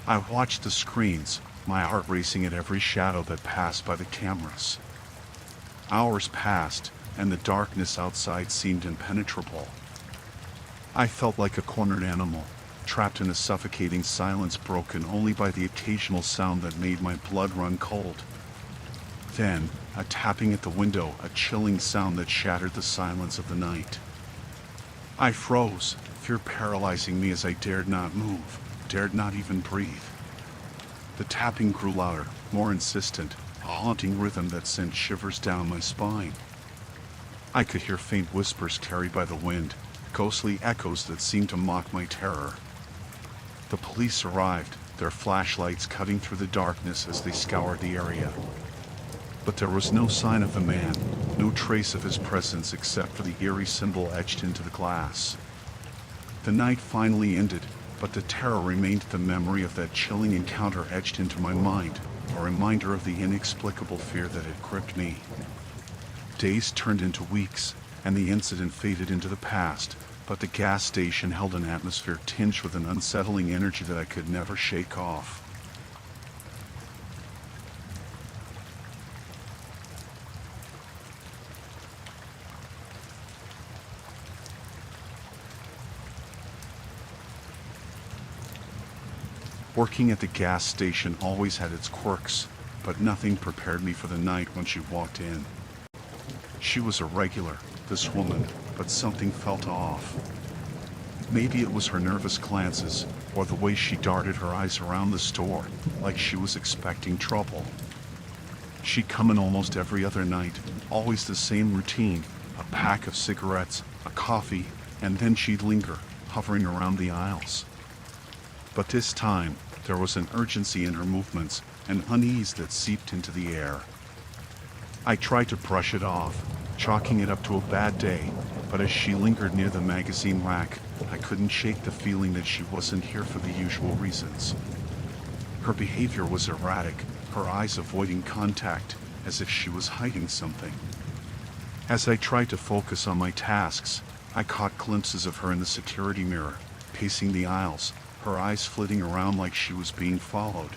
I watched the screens, my heart racing at every shadow that passed by the cameras. Hours passed, and the darkness outside seemed impenetrable. I felt like a cornered animal, trapped in a suffocating silence broken only by the occasional sound that made my blood run cold. Then, a tapping at the window, a chilling sound that shattered the silence of the night. I froze, fear paralyzing me as I dared not move, dared not even breathe. The tapping grew louder, more insistent, a haunting rhythm that sent shivers down my spine. I could hear faint whispers carried by the wind, ghostly echoes that seemed to mock my terror. The police arrived, their flashlights cutting through the darkness as they scoured the area. But there was no sign of the man, no trace of his presence except for the eerie symbol etched into the glass. The night finally ended, but the terror remained, the memory of that chilling encounter etched into my mind, a reminder of the inexplicable fear that had gripped me. Days turned into weeks, and the incident faded into the past, but the gas station held an atmosphere tinged with an unsettling energy that I could never shake off. Working at the gas station always had its quirks, but nothing prepared me for the night when she walked in. She was a regular, this woman, but something felt off. Maybe it was her nervous glances, or the way she darted her eyes around the store, like she was expecting trouble. She'd come in almost every other night, always the same routine, a pack of cigarettes, a coffee, and then she'd linger, hovering around the aisles. But this time, there was an urgency in her movements, an unease that seeped into the air. I tried to brush it off, chalking it up to a bad day, but as she lingered near the magazine rack, I couldn't shake the feeling that she wasn't here for the usual reasons. Her behavior was erratic, her eyes avoiding contact, as if she was hiding something. As I tried to focus on my tasks, I caught glimpses of her in the security mirror, pacing the aisles, her eyes flitting around like she was being followed.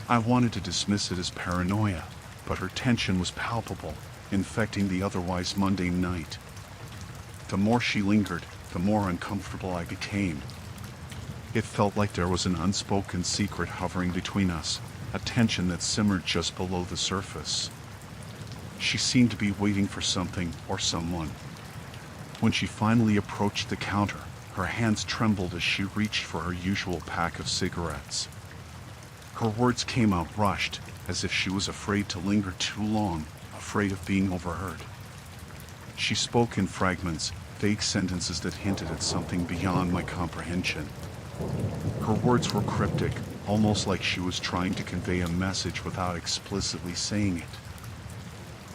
I wanted to dismiss it as paranoia, but her tension was palpable, infecting the otherwise mundane night. The more she lingered, the more uncomfortable I became. It felt like there was an unspoken secret hovering between us, a tension that simmered just below the surface. She seemed to be waiting for something or someone. When she finally approached the counter, her hands trembled as she reached for her usual pack of cigarettes. Her words came out rushed, as if she was afraid to linger too long, afraid of being overheard. She spoke in fragments, vague sentences that hinted at something beyond my comprehension. Her words were cryptic, almost like she was trying to convey a message without explicitly saying it.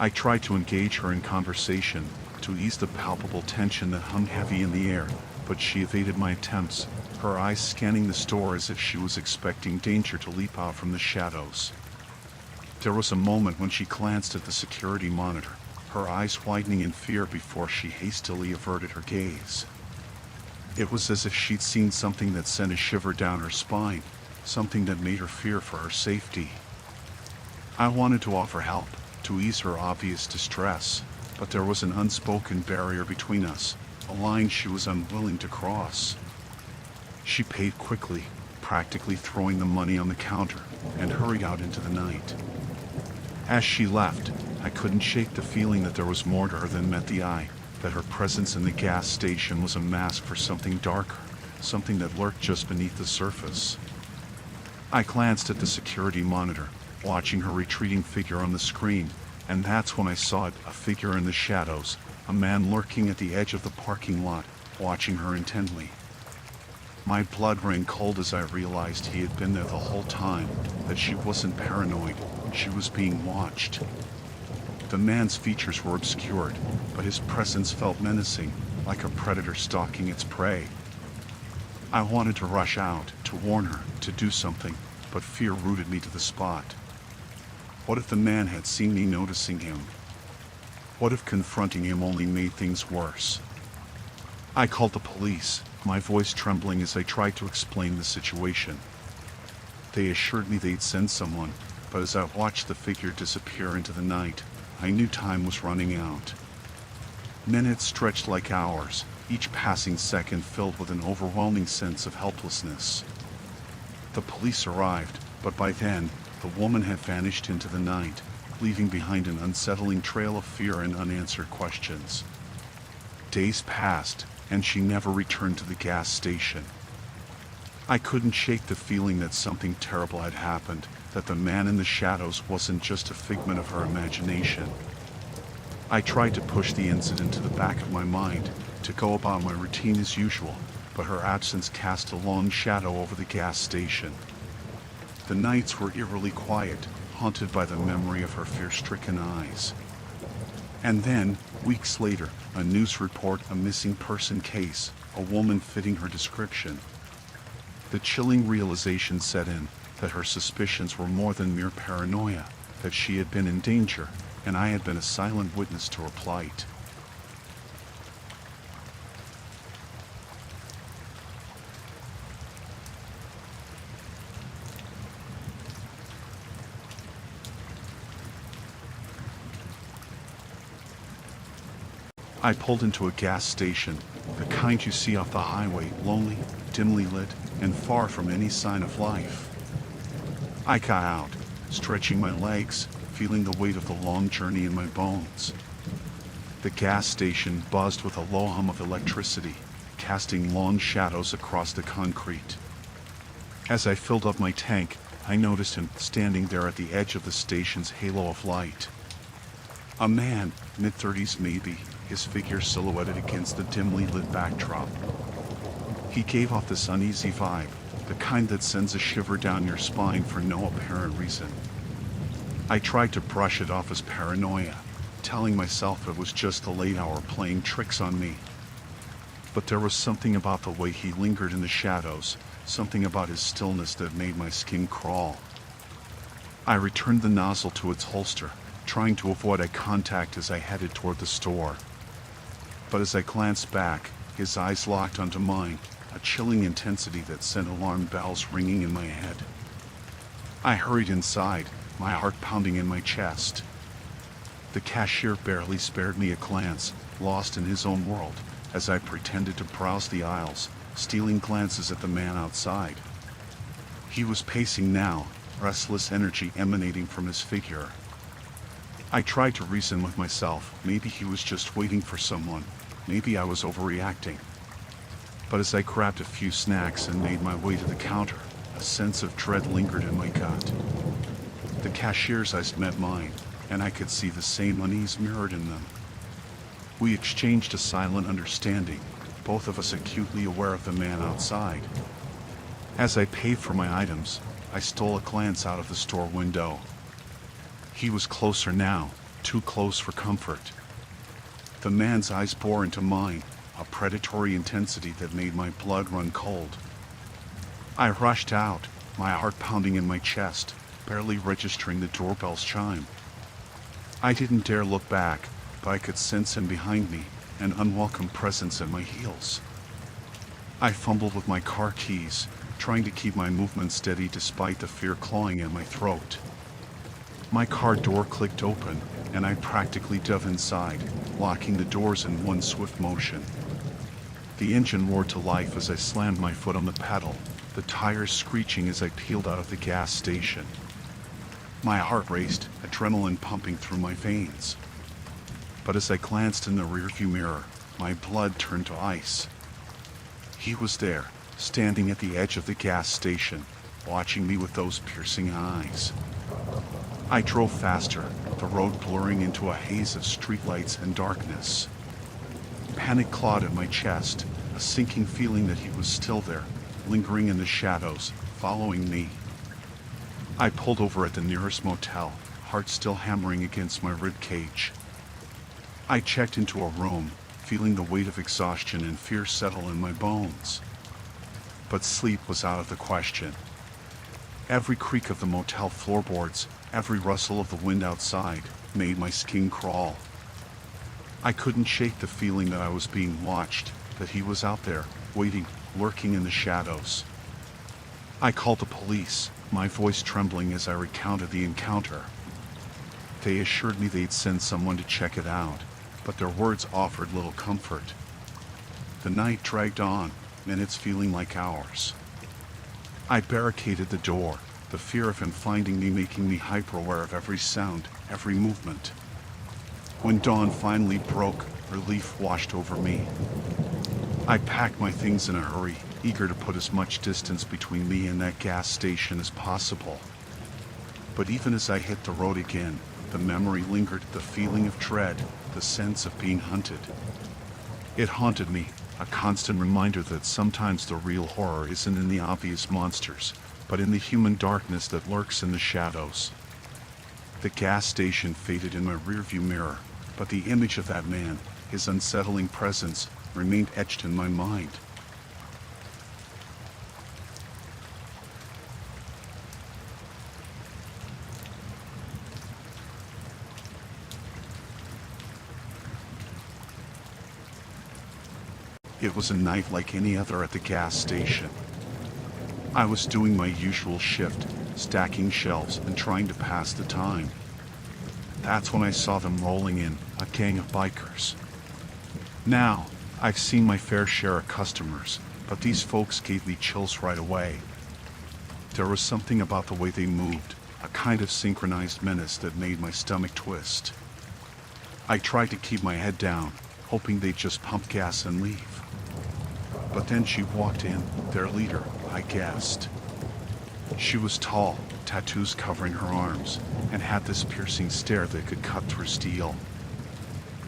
I tried to engage her in conversation, to ease the palpable tension that hung heavy in the air, but she evaded my attempts, her eyes scanning the store as if she was expecting danger to leap out from the shadows. There was a moment when she glanced at the security monitor, her eyes widening in fear before she hastily averted her gaze. It was as if she'd seen something that sent a shiver down her spine, something that made her fear for her safety. I wanted to offer help, to ease her obvious distress, but there was an unspoken barrier between us, a line she was unwilling to cross. She paid quickly, practically throwing the money on the counter, and hurried out into the night. As she left, I couldn't shake the feeling that there was more to her than met the eye, that her presence in the gas station was a mask for something darker, something that lurked just beneath the surface. I glanced at the security monitor, watching her retreating figure on the screen, and that's when I saw it, a figure in the shadows, a man lurking at the edge of the parking lot, watching her intently. My blood ran cold as I realized he had been there the whole time, that she wasn't paranoid, she was being watched. The man's features were obscured, but his presence felt menacing, like a predator stalking its prey. I wanted to rush out, to warn her, to do something, but fear rooted me to the spot. What if the man had seen me noticing him? What if confronting him only made things worse? I called the police, my voice trembling as I tried to explain the situation. They assured me they'd send someone, but as I watched the figure disappear into the night, I knew time was running out. Minutes stretched like hours, each passing second filled with an overwhelming sense of helplessness. The police arrived, but by then, the woman had vanished into the night, leaving behind an unsettling trail of fear and unanswered questions. Days passed, and she never returned to the gas station. I couldn't shake the feeling that something terrible had happened, that the man in the shadows wasn't just a figment of her imagination. I tried to push the incident to the back of my mind, to go about my routine as usual, but her absence cast a long shadow over the gas station. The nights were eerily quiet, haunted by the memory of her fear-stricken eyes. And then, weeks later, a news report, a missing person case, a woman fitting her description. The chilling realization set in that her suspicions were more than mere paranoia, that she had been in danger, and I had been a silent witness to her plight. I pulled into a gas station, the kind you see off the highway, lonely, dimly lit, and far from any sign of life. I got out, stretching my legs, feeling the weight of the long journey in my bones. The gas station buzzed with a low hum of electricity, casting long shadows across the concrete. As I filled up my tank, I noticed him standing there at the edge of the station's halo of light. A man, mid-30s maybe, his figure silhouetted against the dimly lit backdrop. He gave off this uneasy vibe, the kind that sends a shiver down your spine for no apparent reason. I tried to brush it off as paranoia, telling myself it was just the late hour playing tricks on me. But there was something about the way he lingered in the shadows, something about his stillness that made my skin crawl. I returned the nozzle to its holster, trying to avoid eye contact as I headed toward the store. But as I glanced back, his eyes locked onto mine, a chilling intensity that sent alarm bells ringing in my head. I hurried inside, my heart pounding in my chest. The cashier barely spared me a glance, lost in his own world, as I pretended to browse the aisles, stealing glances at the man outside. He was pacing now, restless energy emanating from his figure. I tried to reason with myself, maybe he was just waiting for someone, maybe I was overreacting. But as I grabbed a few snacks and made my way to the counter, a sense of dread lingered in my gut. The cashier's eyes met mine, and I could see the same unease mirrored in them. We exchanged a silent understanding, both of us acutely aware of the man outside. As I paid for my items, I stole a glance out of the store window. He was closer now, too close for comfort. The man's eyes bore into mine, a predatory intensity that made my blood run cold. I rushed out, my heart pounding in my chest, barely registering the doorbell's chime. I didn't dare look back, but I could sense him behind me, an unwelcome presence at my heels. I fumbled with my car keys, trying to keep my movement steady despite the fear clawing at my throat. My car door clicked open, and I practically dove inside, locking the doors in one swift motion. The engine roared to life as I slammed my foot on the pedal, the tires screeching as I peeled out of the gas station. My heart raced, adrenaline pumping through my veins. But as I glanced in the rearview mirror, my blood turned to ice. He was there, standing at the edge of the gas station, watching me with those piercing eyes. I drove faster, the road blurring into a haze of streetlights and darkness. Panic clawed at my chest, a sinking feeling that he was still there, lingering in the shadows, following me. I pulled over at the nearest motel, heart still hammering against my rib cage. I checked into a room, feeling the weight of exhaustion and fear settle in my bones. But sleep was out of the question. Every creak of the motel floorboards, every rustle of the wind outside, made my skin crawl. I couldn't shake the feeling that I was being watched, that he was out there, waiting, lurking in the shadows. I called the police, my voice trembling as I recounted the encounter. They assured me they'd send someone to check it out, but their words offered little comfort. The night dragged on, minutes feeling like hours. I barricaded the door, the fear of him finding me making me hyper-aware of every sound, every movement. When dawn finally broke, relief washed over me. I packed my things in a hurry, eager to put as much distance between me and that gas station as possible. But even as I hit the road again, the memory lingered, the feeling of dread, the sense of being hunted. It haunted me, a constant reminder that sometimes the real horror isn't in the obvious monsters, but in the human darkness that lurks in the shadows. The gas station faded in my rearview mirror, but the image of that man, his unsettling presence, remained etched in my mind. It was a night like any other at the gas station. I was doing my usual shift, stacking shelves and trying to pass the time. That's when I saw them rolling in, a gang of bikers. Now, I've seen my fair share of customers, but these folks gave me chills right away. There was something about the way they moved, a kind of synchronized menace that made my stomach twist. I tried to keep my head down, hoping they'd just pump gas and leave. But then she walked in, their leader, I guessed. She was tall, tattoos covering her arms, and had this piercing stare that could cut through steel.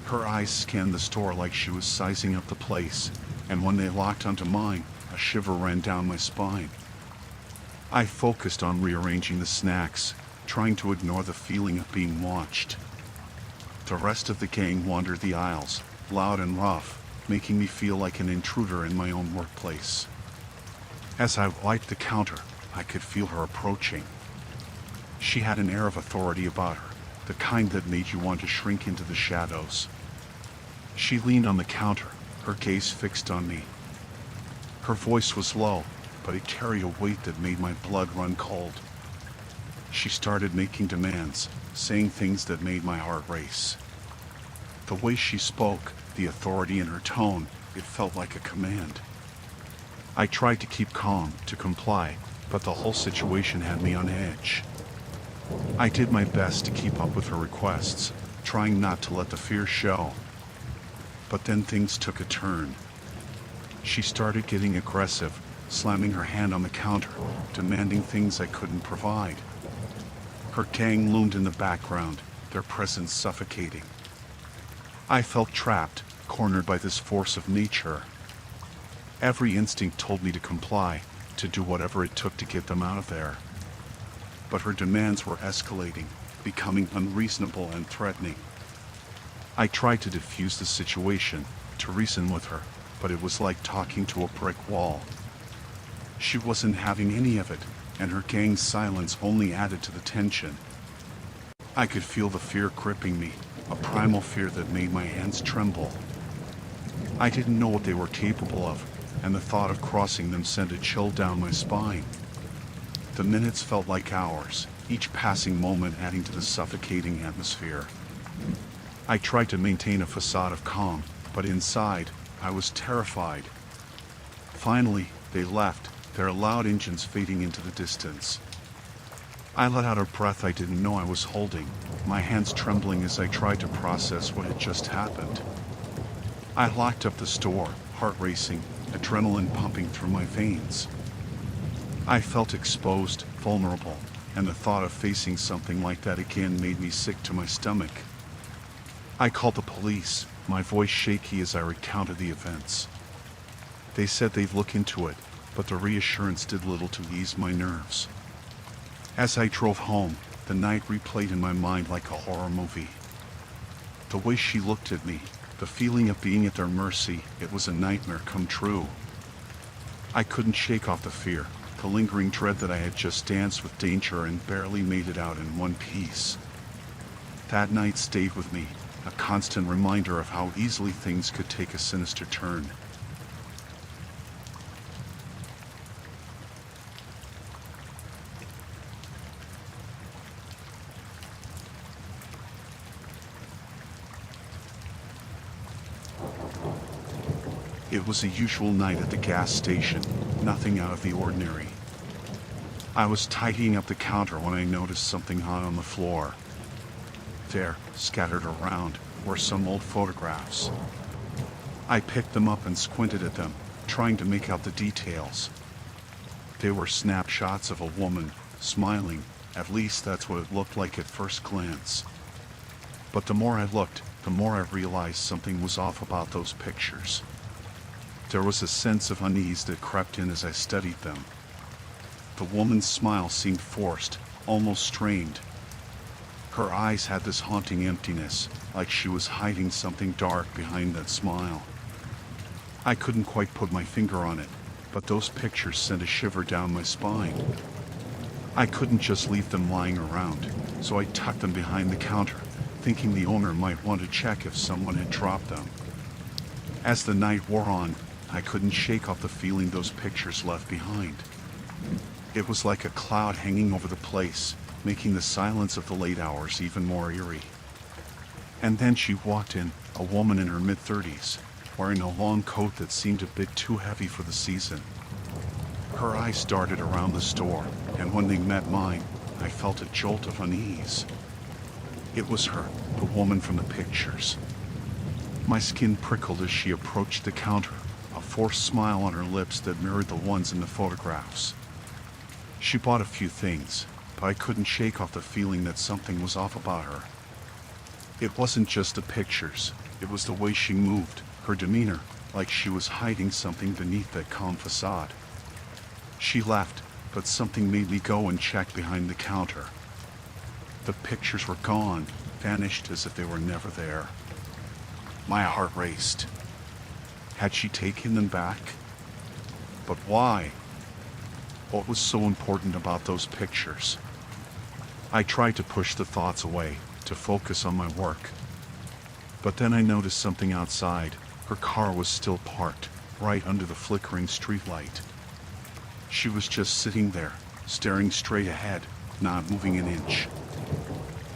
Her eyes scanned the store like she was sizing up the place, and when they locked onto mine, a shiver ran down my spine. I focused on rearranging the snacks, trying to ignore the feeling of being watched. The rest of the gang wandered the aisles, loud and rough, making me feel like an intruder in my own workplace. As I wiped the counter, I could feel her approaching. She had an air of authority about her, the kind that made you want to shrink into the shadows. She leaned on the counter, her gaze fixed on me. Her voice was low, but it carried a weight that made my blood run cold. She started making demands, saying things that made my heart race. The way she spoke, the authority in her tone, it felt like a command. I tried to keep calm, to comply, but the whole situation had me on edge. I did my best to keep up with her requests, trying not to let the fear show. But then things took a turn. She started getting aggressive, slamming her hand on the counter, demanding things I couldn't provide. Her gang loomed in the background, their presence suffocating. I felt trapped, cornered by this force of nature. Every instinct told me to comply, to do whatever it took to get them out of there. But her demands were escalating, becoming unreasonable and threatening. I tried to defuse the situation, to reason with her, but it was like talking to a brick wall. She wasn't having any of it, and her gang's silence only added to the tension. I could feel the fear gripping me, a primal fear that made my hands tremble. I didn't know what they were capable of, and the thought of crossing them sent a chill down my spine. The minutes felt like hours, each passing moment adding to the suffocating atmosphere. I tried to maintain a facade of calm, but inside, I was terrified. Finally, they left, their loud engines fading into the distance. I let out a breath I didn't know I was holding, my hands trembling as I tried to process what had just happened. I locked up the store, heart racing, adrenaline pumping through my veins. I felt exposed, vulnerable, and the thought of facing something like that again made me sick to my stomach. I called the police, my voice shaky as I recounted the events. They said they'd look into it, but the reassurance did little to ease my nerves. As I drove home, the night replayed in my mind like a horror movie. The way she looked at me, the feeling of being at their mercy, it was a nightmare come true. I couldn't shake off the fear, the lingering dread that I had just danced with danger and barely made it out in one piece. That night stayed with me, a constant reminder of how easily things could take a sinister turn. It was a usual night at the gas station, nothing out of the ordinary. I was tidying up the counter when I noticed something odd on the floor. There, scattered around, were some old photographs. I picked them up and squinted at them, trying to make out the details. They were snapshots of a woman, smiling, at least that's what it looked like at first glance. But the more I looked, the more I realized something was off about those pictures. There was a sense of unease that crept in as I studied them. The woman's smile seemed forced, almost strained. Her eyes had this haunting emptiness, like she was hiding something dark behind that smile. I couldn't quite put my finger on it, but those pictures sent a shiver down my spine. I couldn't just leave them lying around, so I tucked them behind the counter, thinking the owner might want to check if someone had dropped them. As the night wore on, I couldn't shake off the feeling those pictures left behind. It was like a cloud hanging over the place, making the silence of the late hours even more eerie. And then she walked in, a woman in her mid-30s, wearing a long coat that seemed a bit too heavy for the season. Her eyes darted around the store, and when they met mine, I felt a jolt of unease. It was her, the woman from the pictures. My skin prickled as she approached the counter, a forced smile on her lips that mirrored the ones in the photographs. She bought a few things, but I couldn't shake off the feeling that something was off about her. It wasn't just the pictures, it was the way she moved, her demeanor, like she was hiding something beneath that calm facade. She left, but something made me go and check behind the counter. The pictures were gone, vanished as if they were never there. My heart raced. Had she taken them back? But why? What was so important about those pictures? I tried to push the thoughts away, to focus on my work. But then I noticed something outside. Her car was still parked, right under the flickering streetlight. She was just sitting there, staring straight ahead, not moving an inch.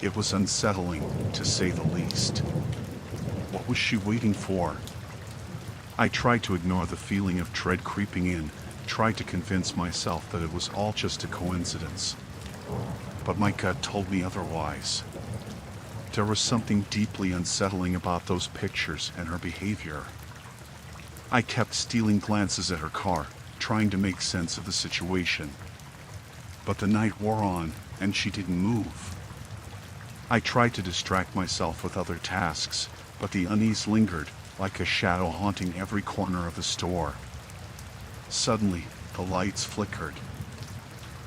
It was unsettling, to say the least. What was she waiting for? I tried to ignore the feeling of dread creeping in, tried to convince myself that it was all just a coincidence. But my gut told me otherwise. There was something deeply unsettling about those pictures and her behavior. I kept stealing glances at her car, trying to make sense of the situation. But the night wore on, and she didn't move. I tried to distract myself with other tasks, but the unease lingered, like a shadow haunting every corner of the store. Suddenly, the lights flickered.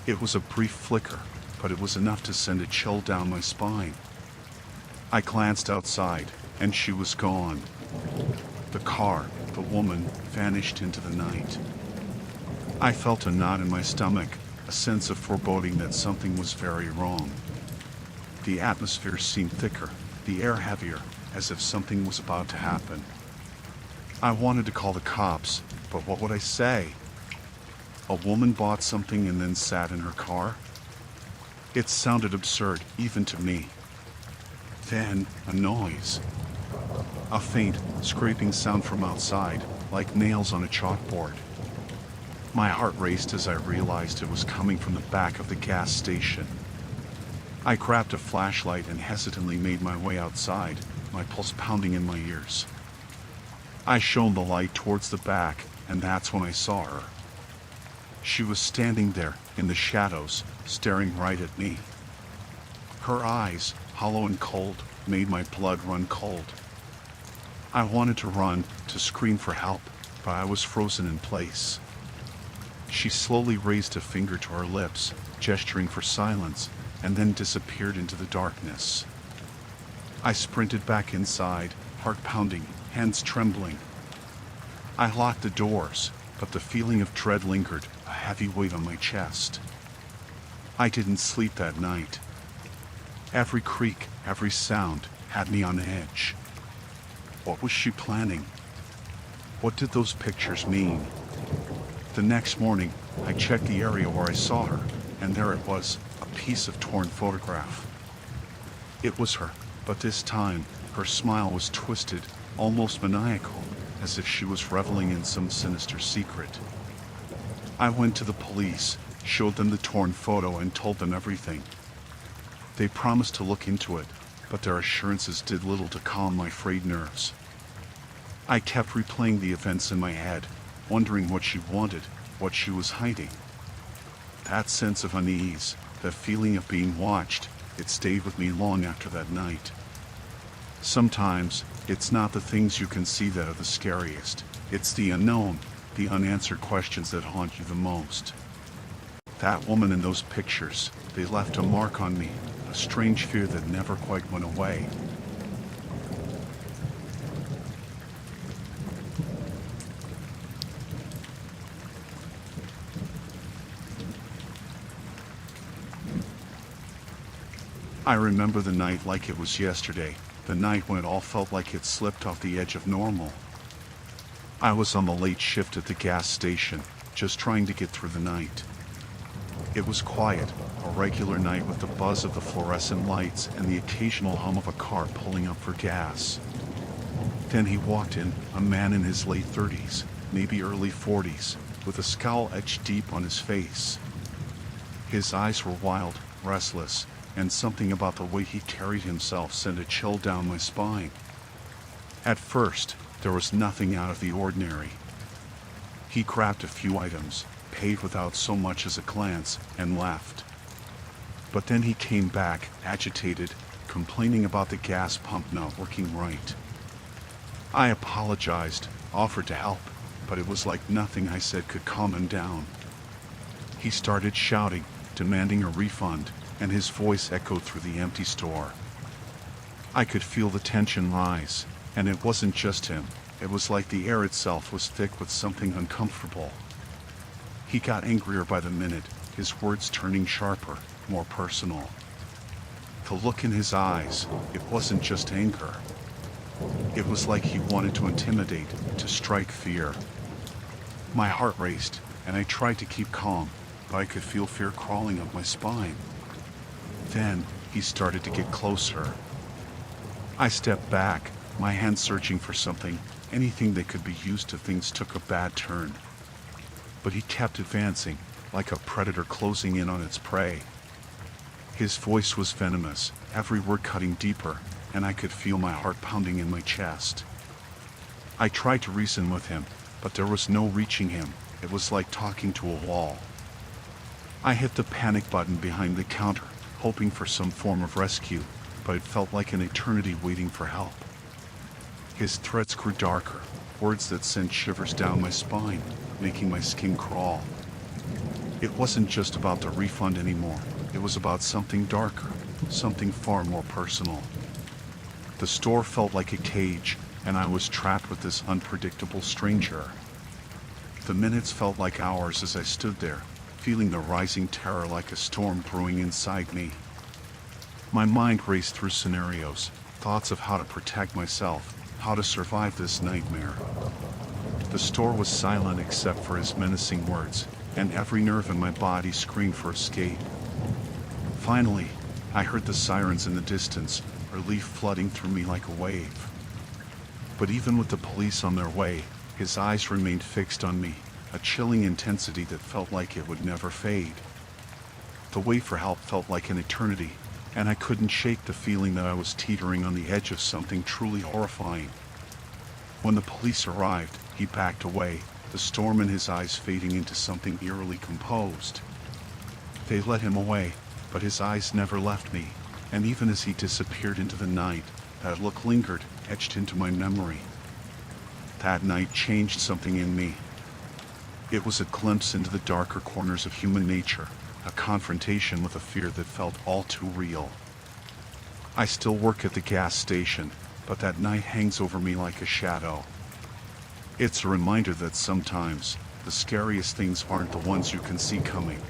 It was a brief flicker, but it was enough to send a chill down my spine. I glanced outside, and she was gone. The car, the woman, vanished into the night. I felt a knot in my stomach, a sense of foreboding that something was very wrong. The atmosphere seemed thicker, the air heavier, as if something was about to happen. I wanted to call the cops, but what would I say? A woman bought something and then sat in her car? It sounded absurd, even to me. Then, a noise. A faint, scraping sound from outside, like nails on a chalkboard. My heart raced as I realized it was coming from the back of the gas station. I grabbed a flashlight and hesitantly made my way outside, my pulse pounding in my ears. I shone the light towards the back, and that's when I saw her. She was standing there, in the shadows, staring right at me. Her eyes, hollow and cold, made my blood run cold. I wanted to run, to scream for help, but I was frozen in place. She slowly raised a finger to her lips, gesturing for silence, and then disappeared into the darkness. I sprinted back inside, heart pounding, hands trembling. I locked the doors, but the feeling of dread lingered, a heavy weight on my chest. I didn't sleep that night. Every creak, every sound had me on edge. What was she planning? What did those pictures mean? The next morning, I checked the area where I saw her, and there it was, a piece of torn photograph. It was her, but this time, her smile was twisted, almost maniacal, as if she was reveling in some sinister secret. I went to the police, showed them the torn photo, and told them everything. They promised to look into it, but their assurances did little to calm my frayed nerves. I kept replaying the events in my head, wondering what she wanted, what she was hiding. That sense of unease, that feeling of being watched, it stayed with me long after that night. Sometimes, it's not the things you can see that are the scariest. It's the unknown, the unanswered questions that haunt you the most. That woman in those pictures, they left a mark on me, a strange fear that never quite went away. I remember the night like it was yesterday, the night when it all felt like it slipped off the edge of normal. I was on the late shift at the gas station, just trying to get through the night. It was quiet, a regular night with the buzz of the fluorescent lights and the occasional hum of a car pulling up for gas. Then he walked in, a man in his late 30s, maybe early 40s, with a scowl etched deep on his face. His eyes were wild, restless, and something about the way he carried himself sent a chill down my spine. At first, there was nothing out of the ordinary. He grabbed a few items, paid without so much as a glance, and left. But then he came back, agitated, complaining about the gas pump not working right. I apologized, offered to help, but it was like nothing I said could calm him down. He started shouting, demanding a refund, and his voice echoed through the empty store. I could feel the tension rise, and it wasn't just him. It was like the air itself was thick with something uncomfortable. He got angrier by the minute, his words turning sharper, more personal. The look in his eyes, it wasn't just anger. It was like he wanted to intimidate, to strike fear. My heart raced, and I tried to keep calm, but I could feel fear crawling up my spine. Then, he started to get closer. I stepped back, my hand searching for something, anything that could be used if things took a bad turn. But he kept advancing, like a predator closing in on its prey. His voice was venomous, every word cutting deeper, and I could feel my heart pounding in my chest. I tried to reason with him, but there was no reaching him. It was like talking to a wall. I hit the panic button behind the counter, hoping for some form of rescue, but it felt like an eternity waiting for help. His threats grew darker, words that sent shivers down my spine, making my skin crawl. It wasn't just about the refund anymore. It was about something darker, something far more personal. The store felt like a cage, and I was trapped with this unpredictable stranger. The minutes felt like hours as I stood there, feeling the rising terror like a storm brewing inside me. My mind raced through scenarios, thoughts of how to protect myself, how to survive this nightmare. The store was silent except for his menacing words, and every nerve in my body screamed for escape. Finally, I heard the sirens in the distance, relief flooding through me like a wave. But even with the police on their way, his eyes remained fixed on me, a chilling intensity that felt like it would never fade. The wait for help felt like an eternity, and I couldn't shake the feeling that I was teetering on the edge of something truly horrifying. When the police arrived, he backed away, the storm in his eyes fading into something eerily composed. They led him away, but his eyes never left me, and even as he disappeared into the night, that look lingered, etched into my memory. That night changed something in me. It was a glimpse into the darker corners of human nature, a confrontation with a fear that felt all too real. I still work at the gas station, but that night hangs over me like a shadow. It's a reminder that sometimes, the scariest things aren't the ones you can see coming.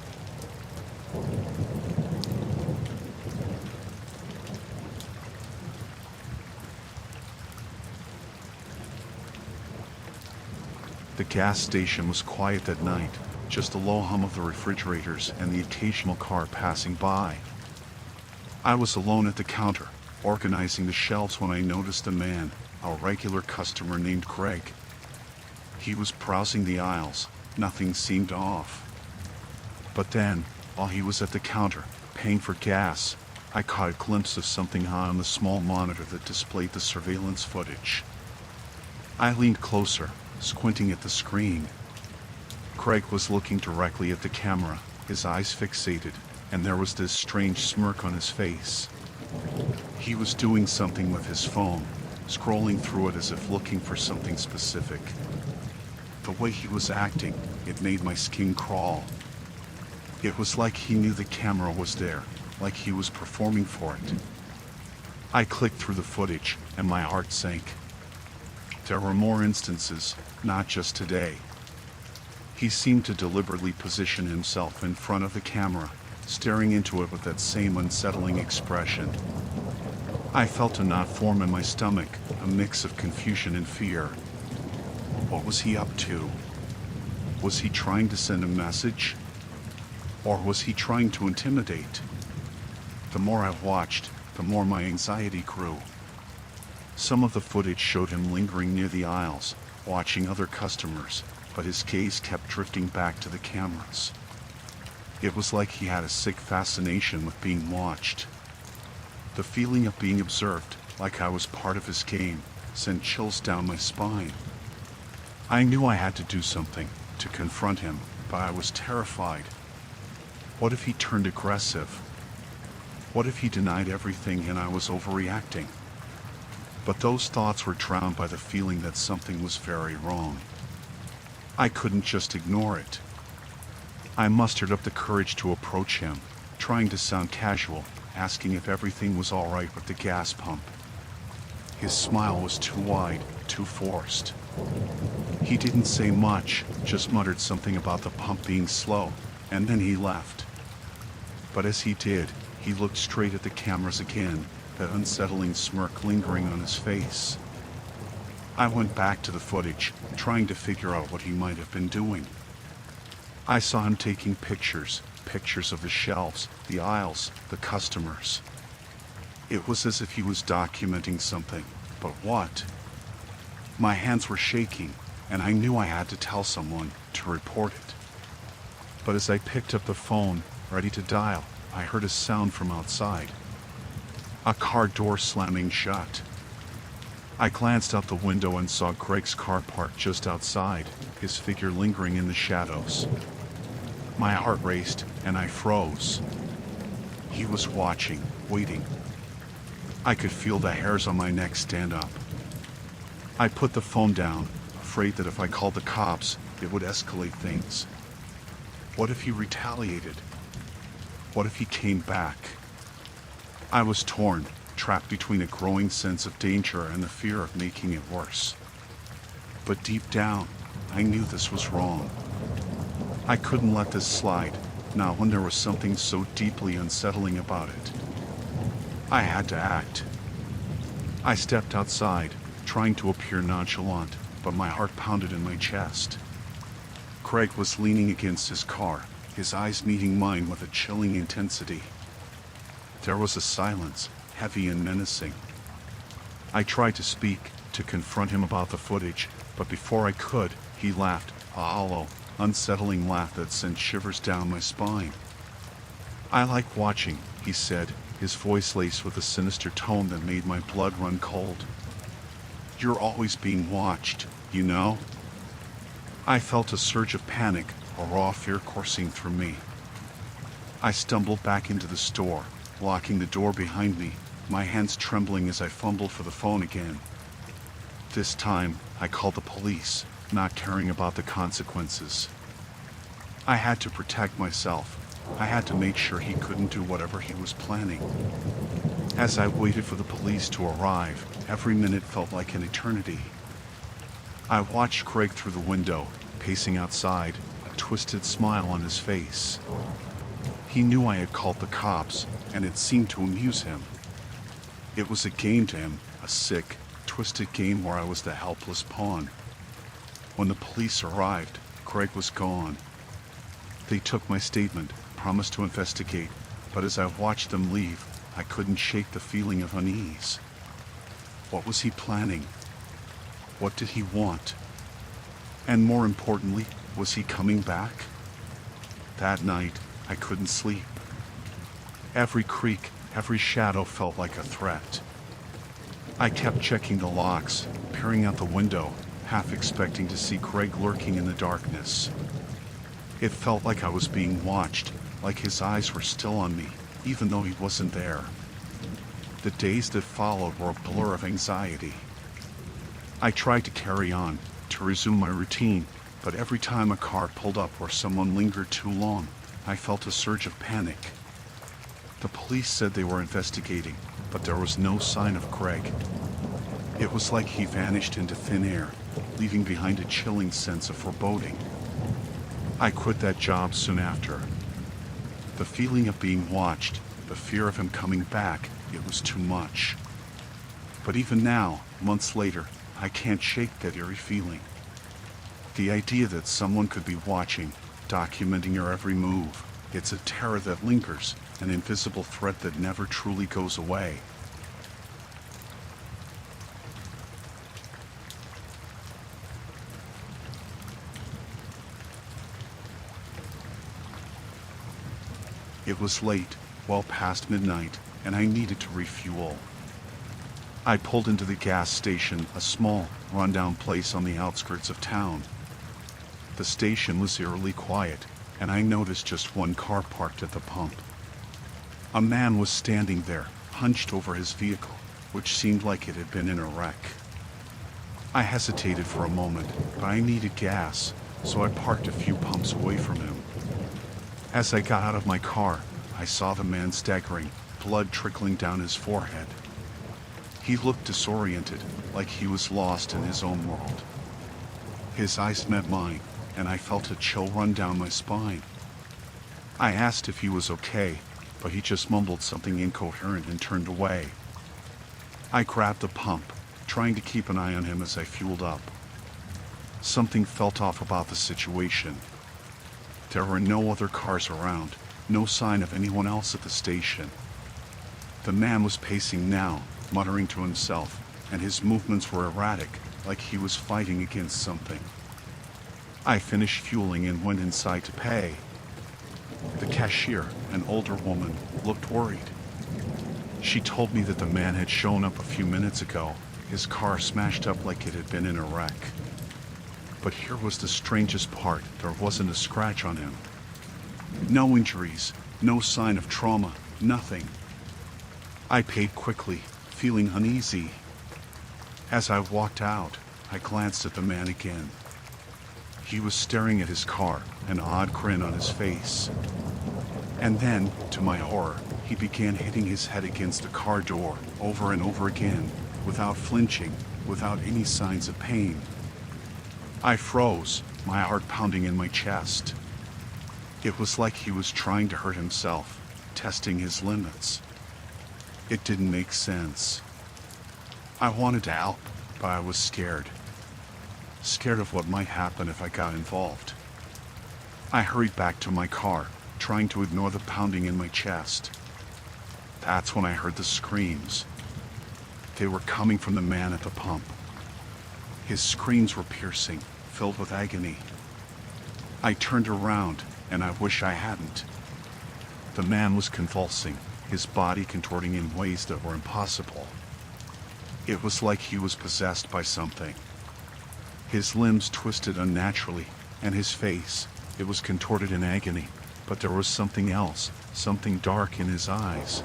The gas station was quiet that night, just the low hum of the refrigerators and the occasional car passing by. I was alone at the counter, organizing the shelves when I noticed a man, a regular customer named Greg. He was browsing the aisles, nothing seemed off. But then, while he was at the counter, paying for gas, I caught a glimpse of something high on the small monitor that displayed the surveillance footage. I leaned closer, squinting at the screen. Craig was looking directly at the camera, his eyes fixated, and there was this strange smirk on his face. He was doing something with his phone, scrolling through it as if looking for something specific. The way he was acting, it made my skin crawl. It was like he knew the camera was there, like he was performing for it. I clicked through the footage, and my heart sank. There were more instances, not just today. He seemed to deliberately position himself in front of the camera, staring into it with that same unsettling expression. I felt a knot form in my stomach, a mix of confusion and fear. What was he up to? Was he trying to send a message? Or was he trying to intimidate? The more I watched, the more my anxiety grew. Some of the footage showed him lingering near the aisles, watching other customers, but his gaze kept drifting back to the cameras. It was like he had a sick fascination with being watched. The feeling of being observed, like I was part of his game, sent chills down my spine. I knew I had to do something, to confront him, but I was terrified. What if he turned aggressive? What if he denied everything and I was overreacting? But those thoughts were drowned by the feeling that something was very wrong. I couldn't just ignore it. I mustered up the courage to approach him, trying to sound casual, asking if everything was all right with the gas pump. His smile was too wide, too forced. He didn't say much, just muttered something about the pump being slow, and then he left. But as he did, he looked straight at the cameras again, that unsettling smirk lingering on his face. I went back to the footage, trying to figure out what he might have been doing. I saw him taking pictures of the shelves, the aisles, the customers. It was as if he was documenting something, but what? My hands were shaking, and I knew I had to tell someone, to report it. But as I picked up the phone, ready to dial, I heard a sound from outside. A car door slamming shut. I glanced out the window and saw Greg's car parked just outside, his figure lingering in the shadows. My heart raced, and I froze. He was watching, waiting. I could feel the hairs on my neck stand up. I put the phone down, afraid that if I called the cops, it would escalate things. What if he retaliated? What if he came back? I was torn, trapped between a growing sense of danger and the fear of making it worse. But deep down, I knew this was wrong. I couldn't let this slide, not when there was something so deeply unsettling about it. I had to act. I stepped outside, trying to appear nonchalant, but my heart pounded in my chest. Craig was leaning against his car, his eyes meeting mine with a chilling intensity. There was a silence, heavy and menacing. I tried to speak, to confront him about the footage, but before I could, he laughed, a hollow, unsettling laugh that sent shivers down my spine. "I like watching," he said, his voice laced with a sinister tone that made my blood run cold. "You're always being watched, you know?" I felt a surge of panic, a raw fear coursing through me. I stumbled back into the store, locking the door behind me, my hands trembling as I fumbled for the phone again. This time, I called the police, not caring about the consequences. I had to protect myself. I had to make sure he couldn't do whatever he was planning. As I waited for the police to arrive, every minute felt like an eternity. I watched Craig through the window, pacing outside, a twisted smile on his face. He knew I had called the cops, and it seemed to amuse him. It was a game to him, a sick, twisted game where I was the helpless pawn. When the police arrived, Craig was gone. They took my statement, promised to investigate, but as I watched them leave, I couldn't shake the feeling of unease. What was he planning? What did he want? And more importantly, was he coming back? That night, I couldn't sleep. Every creak, every shadow felt like a threat. I kept checking the locks, peering out the window, half expecting to see Craig lurking in the darkness. It felt like I was being watched, like his eyes were still on me, even though he wasn't there. The days that followed were a blur of anxiety. I tried to carry on, to resume my routine, but every time a car pulled up or someone lingered too long, I felt a surge of panic. The police said they were investigating, but there was no sign of Craig. It was like he vanished into thin air, leaving behind a chilling sense of foreboding. I quit that job soon after. The feeling of being watched, the fear of him coming back, it was too much. But even now, months later, I can't shake that eerie feeling. The idea that someone could be watching, documenting your every move, it's a terror that lingers, an invisible threat that never truly goes away. It was late, well past midnight, and I needed to refuel. I pulled into the gas station, a small, rundown place on the outskirts of town. The station was eerily quiet, and I noticed just one car parked at the pump. A man was standing there, hunched over his vehicle, which seemed like it had been in a wreck. I hesitated for a moment, but I needed gas, so I parked a few pumps away from him. As I got out of my car, I saw the man staggering, blood trickling down his forehead. He looked disoriented, like he was lost in his own world. His eyes met mine, and I felt a chill run down my spine. I asked if he was okay, but he just mumbled something incoherent and turned away. I grabbed the pump, trying to keep an eye on him as I fueled up. Something felt off about the situation. There were no other cars around, no sign of anyone else at the station. The man was pacing now, muttering to himself, and his movements were erratic, like he was fighting against something. I finished fueling and went inside to pay. The cashier, an older woman, looked worried. She told me that the man had shown up a few minutes ago, his car smashed up like it had been in a wreck. But here was the strangest part, there wasn't a scratch on him. No injuries, no sign of trauma, nothing. I paid quickly, feeling uneasy. As I walked out, I glanced at the man again. He was staring at his car, an odd grin on his face. And then, to my horror, he began hitting his head against the car door, over and over again, without flinching, without any signs of pain. I froze, my heart pounding in my chest. It was like he was trying to hurt himself, testing his limits. It didn't make sense. I wanted to help, but I was scared. Scared of what might happen if I got involved. I hurried back to my car, trying to ignore the pounding in my chest. That's when I heard the screams. They were coming from the man at the pump. His screams were piercing, filled with agony. I turned around, and I wish I hadn't. The man was convulsing, his body contorting in ways that were impossible. It was like he was possessed by something. His limbs twisted unnaturally, and his face, it was contorted in agony, but there was something else, something dark in his eyes.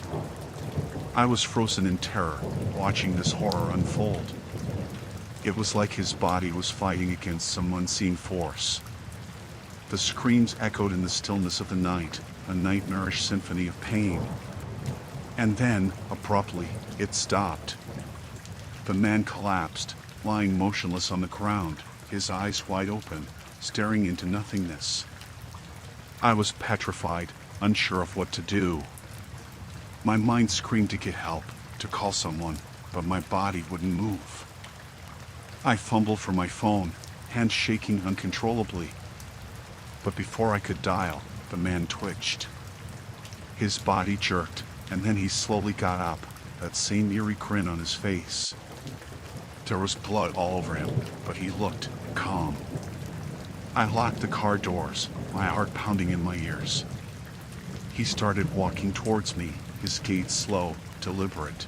I was frozen in terror, watching this horror unfold. It was like his body was fighting against some unseen force. The screams echoed in the stillness of the night, a nightmarish symphony of pain. And then, abruptly, it stopped. The man collapsed, lying motionless on the ground, his eyes wide open, staring into nothingness. I was petrified, unsure of what to do. My mind screamed to get help, to call someone, but my body wouldn't move. I fumbled for my phone, hands shaking uncontrollably. But before I could dial, the man twitched. His body jerked, and then he slowly got up, that same eerie grin on his face. There was blood all over him, but he looked calm. I locked the car doors, my heart pounding in my ears. He started walking towards me, his gait slow, deliberate.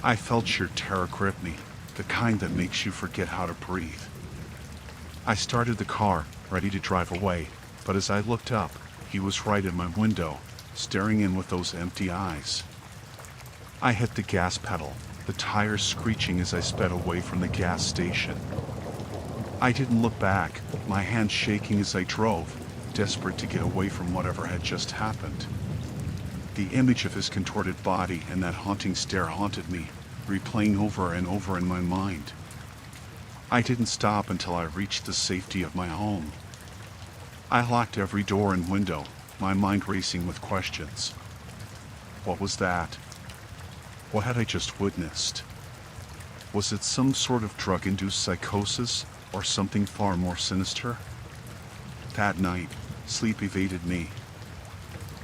I felt sheer terror grip me, the kind that makes you forget how to breathe. I started the car, ready to drive away, but as I looked up, he was right in my window, staring in with those empty eyes. I hit the gas pedal, the tires screeching as I sped away from the gas station. I didn't look back, my hands shaking as I drove, desperate to get away from whatever had just happened. The image of his contorted body and that haunting stare haunted me, replaying over and over in my mind. I didn't stop until I reached the safety of my home. I locked every door and window, my mind racing with questions. What was that? What had I just witnessed? Was it some sort of drug-induced psychosis, or something far more sinister? That night, sleep evaded me.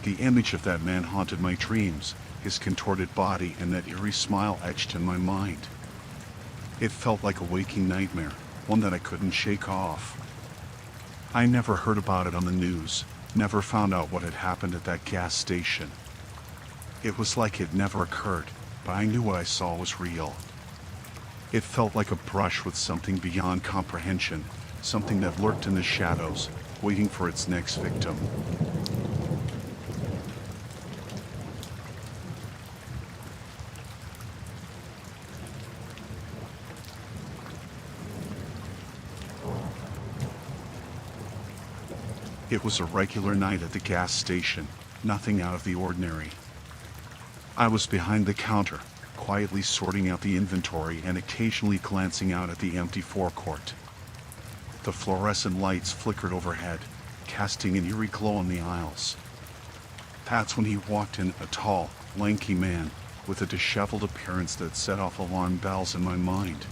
The image of that man haunted my dreams, his contorted body and that eerie smile etched in my mind. It felt like a waking nightmare, one that I couldn't shake off. I never heard about it on the news, never found out what had happened at that gas station. It was like it never occurred, but I knew what I saw was real. It felt like a brush with something beyond comprehension, something that lurked in the shadows, waiting for its next victim. It was a regular night at the gas station, nothing out of the ordinary. I was behind the counter, quietly sorting out the inventory and occasionally glancing out at the empty forecourt. The fluorescent lights flickered overhead, casting an eerie glow on the aisles. That's when he walked in, a tall, lanky man, with a disheveled appearance that set off alarm bells in my mind.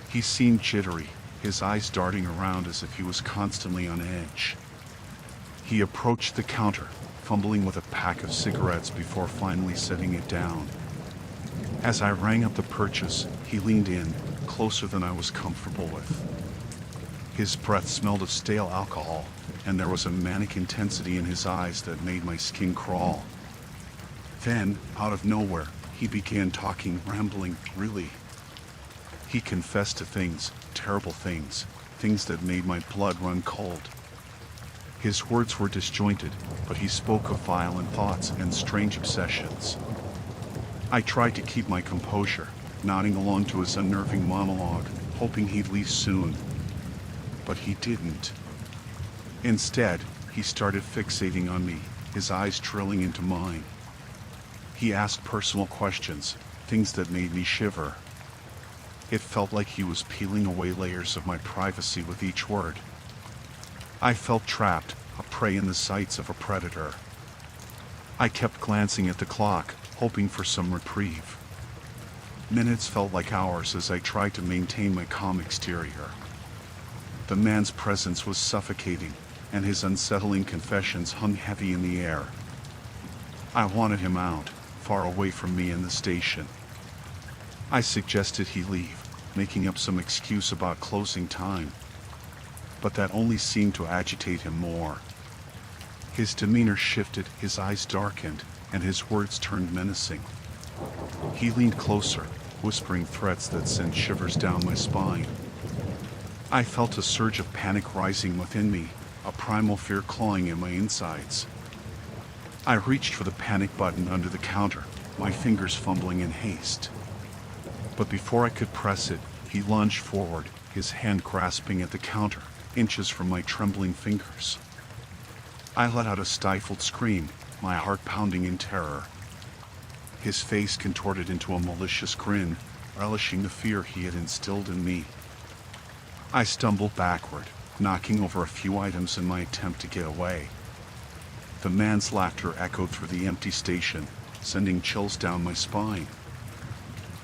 He seemed jittery, his eyes darting around as if he was constantly on edge. He approached the counter, fumbling with a pack of cigarettes before finally setting it down. As I rang up the purchase, he leaned in, closer than I was comfortable with. His breath smelled of stale alcohol, and there was a manic intensity in his eyes that made my skin crawl. Then, out of nowhere, he began talking, rambling, really. He confessed to things, terrible things, things that made my blood run cold. His words were disjointed, but he spoke of violent thoughts and strange obsessions. I tried to keep my composure, nodding along to his unnerving monologue, hoping he'd leave soon. But he didn't. Instead, he started fixating on me, his eyes drilling into mine. He asked personal questions, things that made me shiver. It felt like he was peeling away layers of my privacy with each word. I felt trapped, a prey in the sights of a predator. I kept glancing at the clock, hoping for some reprieve. Minutes felt like hours as I tried to maintain my calm exterior. The man's presence was suffocating, and his unsettling confessions hung heavy in the air. I wanted him out, far away from me in the station. I suggested he leave, making up some excuse about closing time. But that only seemed to agitate him more. His demeanor shifted, his eyes darkened, and his words turned menacing. He leaned closer, whispering threats that sent shivers down my spine. I felt a surge of panic rising within me, a primal fear clawing at my insides. I reached for the panic button under the counter, my fingers fumbling in haste. But before I could press it, he lunged forward, his hand grasping at the counter, inches from my trembling fingers. I let out a stifled scream, my heart pounding in terror. His face contorted into a malicious grin, relishing the fear he had instilled in me. I stumbled backward, knocking over a few items in my attempt to get away. The man's laughter echoed through the empty station, sending chills down my spine.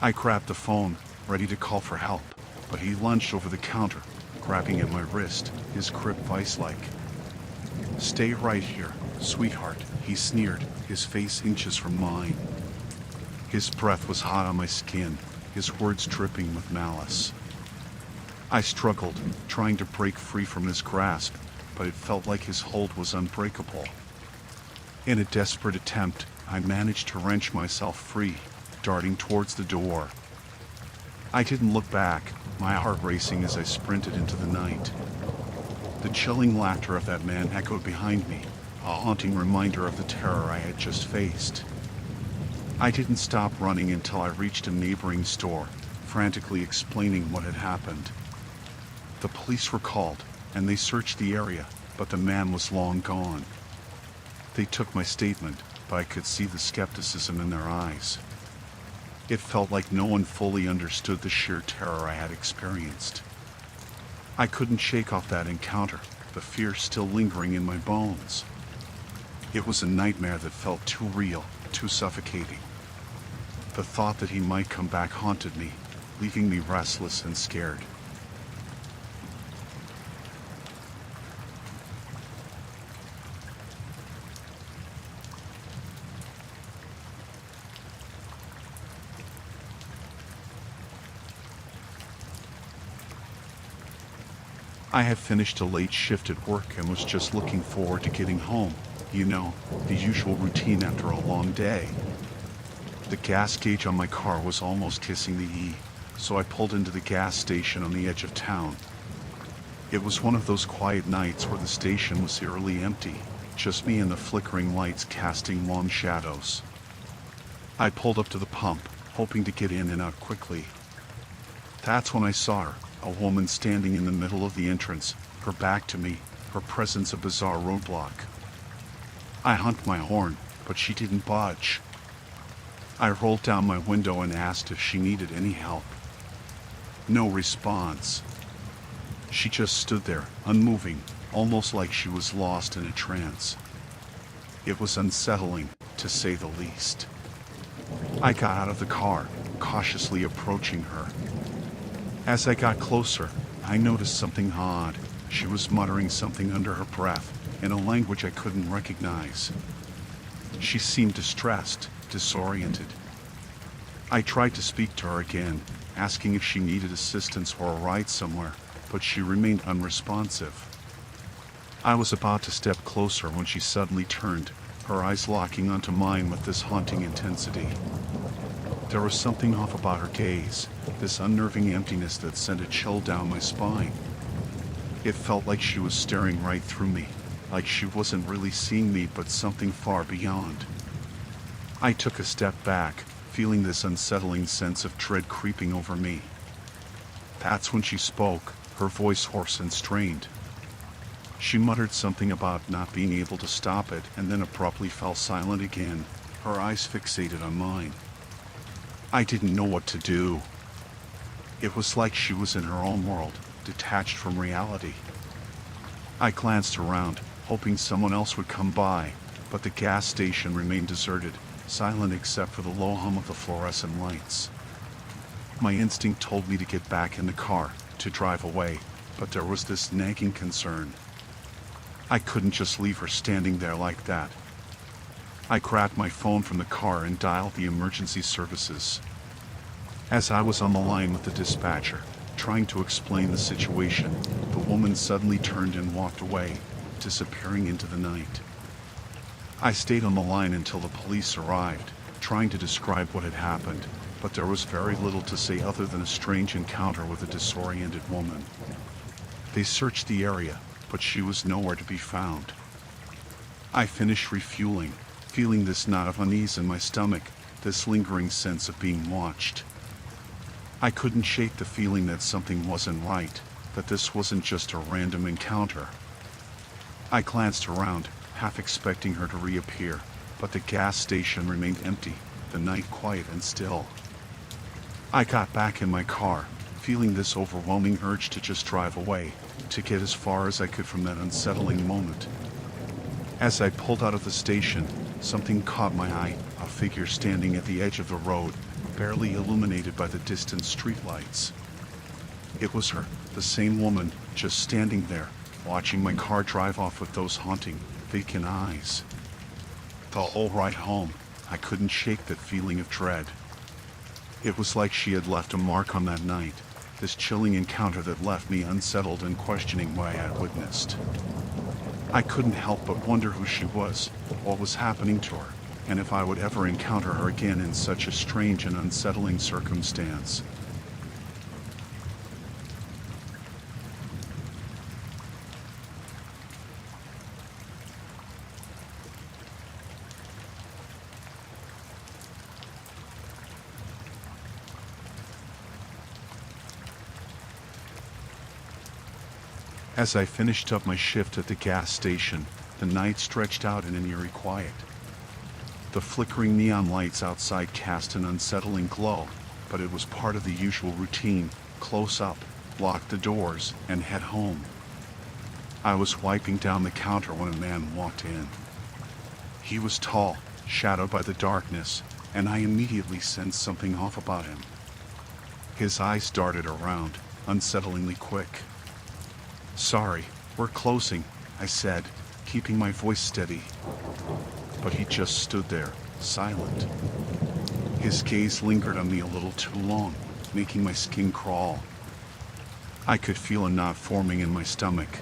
I grabbed the phone, ready to call for help, but he lunged over the counter, grabbing at my wrist, his grip vice-like. "Stay right here, sweetheart," he sneered, his face inches from mine. His breath was hot on my skin, his words dripping with malice. I struggled, trying to break free from his grasp, but it felt like his hold was unbreakable. In a desperate attempt, I managed to wrench myself free, darting towards the door. I didn't look back, my heart racing as I sprinted into the night. The chilling laughter of that man echoed behind me, a haunting reminder of the terror I had just faced. I didn't stop running until I reached a neighboring store, frantically explaining what had happened. The police were called, and they searched the area, but the man was long gone. They took my statement, but I could see the skepticism in their eyes. It felt like no one fully understood the sheer terror I had experienced. I couldn't shake off that encounter, the fear still lingering in my bones. It was a nightmare that felt too real, too suffocating. The thought that he might come back haunted me, leaving me restless and scared. I had finished a late shift at work and was just looking forward to getting home. You know, the usual routine after a long day. The gas gauge on my car was almost kissing the E, so I pulled into the gas station on the edge of town. It was one of those quiet nights where the station was eerily empty, just me and the flickering lights casting long shadows. I pulled up to the pump, hoping to get in and out quickly. That's when I saw her, a woman standing in the middle of the entrance, her back to me, her presence a bizarre roadblock. I honked my horn, but she didn't budge. I rolled down my window and asked if she needed any help. No response. She just stood there, unmoving, almost like she was lost in a trance. It was unsettling, to say the least. I got out of the car, cautiously approaching her. As I got closer, I noticed something odd. She was muttering something under her breath, in a language I couldn't recognize. She seemed distressed, disoriented. I tried to speak to her again, asking if she needed assistance or a ride somewhere, but she remained unresponsive. I was about to step closer when she suddenly turned, her eyes locking onto mine with this haunting intensity. There was something off about her gaze, this unnerving emptiness that sent a chill down my spine. It felt like she was staring right through me, like she wasn't really seeing me but something far beyond. I took a step back, feeling this unsettling sense of dread creeping over me. That's when she spoke, her voice hoarse and strained. She muttered something about not being able to stop it and then abruptly fell silent again, her eyes fixated on mine. I didn't know what to do. It was like she was in her own world, detached from reality. I glanced around, hoping someone else would come by, but the gas station remained deserted, silent except for the low hum of the fluorescent lights. My instinct told me to get back in the car, to drive away, but there was this nagging concern. I couldn't just leave her standing there like that. I grabbed my phone from the car and dialed the emergency services. As I was on the line with the dispatcher, trying to explain the situation, the woman suddenly turned and walked away, disappearing into the night. I stayed on the line until the police arrived, trying to describe what had happened, but there was very little to say other than a strange encounter with a disoriented woman. They searched the area, but she was nowhere to be found. I finished refueling, feeling this knot of unease in my stomach, this lingering sense of being watched. I couldn't shake the feeling that something wasn't right, that this wasn't just a random encounter. I glanced around, half expecting her to reappear, but the gas station remained empty, the night quiet and still. I got back in my car, feeling this overwhelming urge to just drive away, to get as far as I could from that unsettling moment. As I pulled out of the station, something caught my eye, a figure standing at the edge of the road, barely illuminated by the distant streetlights. It was her, the same woman, just standing there, watching my car drive off with those haunting, vacant eyes. The whole ride home, I couldn't shake that feeling of dread. It was like she had left a mark on that night, this chilling encounter that left me unsettled and questioning what I had witnessed. I couldn't help but wonder who she was, what was happening to her, and if I would ever encounter her again in such a strange and unsettling circumstance. As I finished up my shift at the gas station, the night stretched out in an eerie quiet. The flickering neon lights outside cast an unsettling glow, but it was part of the usual routine: close up, lock the doors, and head home. I was wiping down the counter when a man walked in. He was tall, shadowed by the darkness, and I immediately sensed something off about him. His eyes darted around, unsettlingly quick. "Sorry, we're closing," I said, keeping my voice steady. But he just stood there, silent. His gaze lingered on me a little too long, making my skin crawl. I could feel a knot forming in my stomach.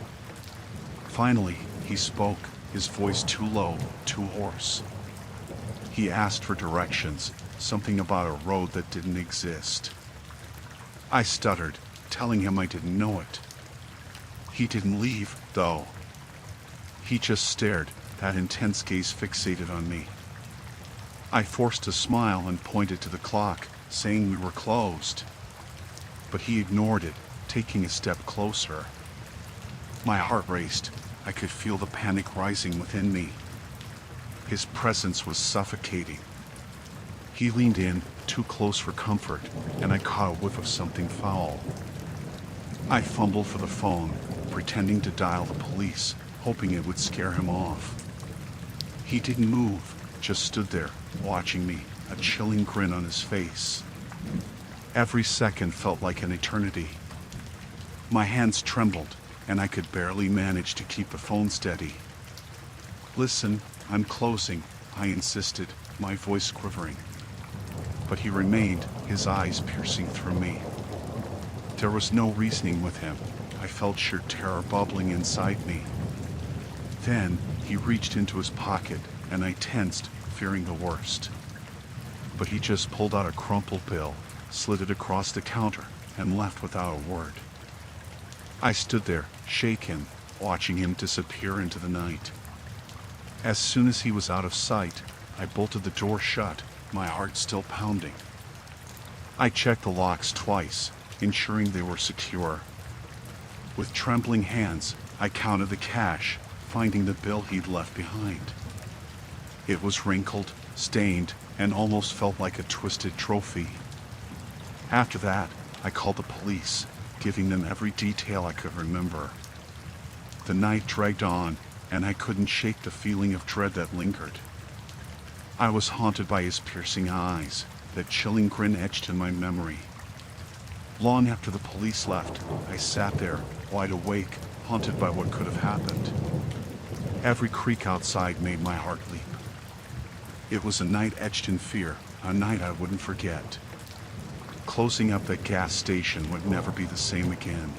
Finally, he spoke, his voice too low, too hoarse. He asked for directions, something about a road that didn't exist. I stuttered, telling him I didn't know it. He didn't leave, though. He just stared, that intense gaze fixated on me. I forced a smile and pointed to the clock, saying we were closed. But he ignored it, taking a step closer. My heart raced. I could feel the panic rising within me. His presence was suffocating. He leaned in, too close for comfort, and I caught a whiff of something foul. I fumbled for the phone, pretending to dial the police, hoping it would scare him off. He didn't move, just stood there, watching me, a chilling grin on his face. Every second felt like an eternity. My hands trembled, and I could barely manage to keep the phone steady. "Listen, I'm closing," I insisted, my voice quivering. But he remained, his eyes piercing through me. There was no reasoning with him. I felt sheer terror bubbling inside me. Then, he reached into his pocket, and I tensed, fearing the worst. But he just pulled out a crumpled bill, slid it across the counter, and left without a word. I stood there, shaken, watching him disappear into the night. As soon as he was out of sight, I bolted the door shut, my heart still pounding. I checked the locks twice, ensuring they were secure. With trembling hands, I counted the cash, finding the bill he'd left behind. It was wrinkled, stained, and almost felt like a twisted trophy. After that, I called the police, giving them every detail I could remember. The night dragged on, and I couldn't shake the feeling of dread that lingered. I was haunted by his piercing eyes, that chilling grin etched in my memory. Long after the police left, I sat there, wide awake, haunted by what could have happened. Every creak outside made my heart leap. It was a night etched in fear, a night I wouldn't forget. Closing up that gas station would never be the same again.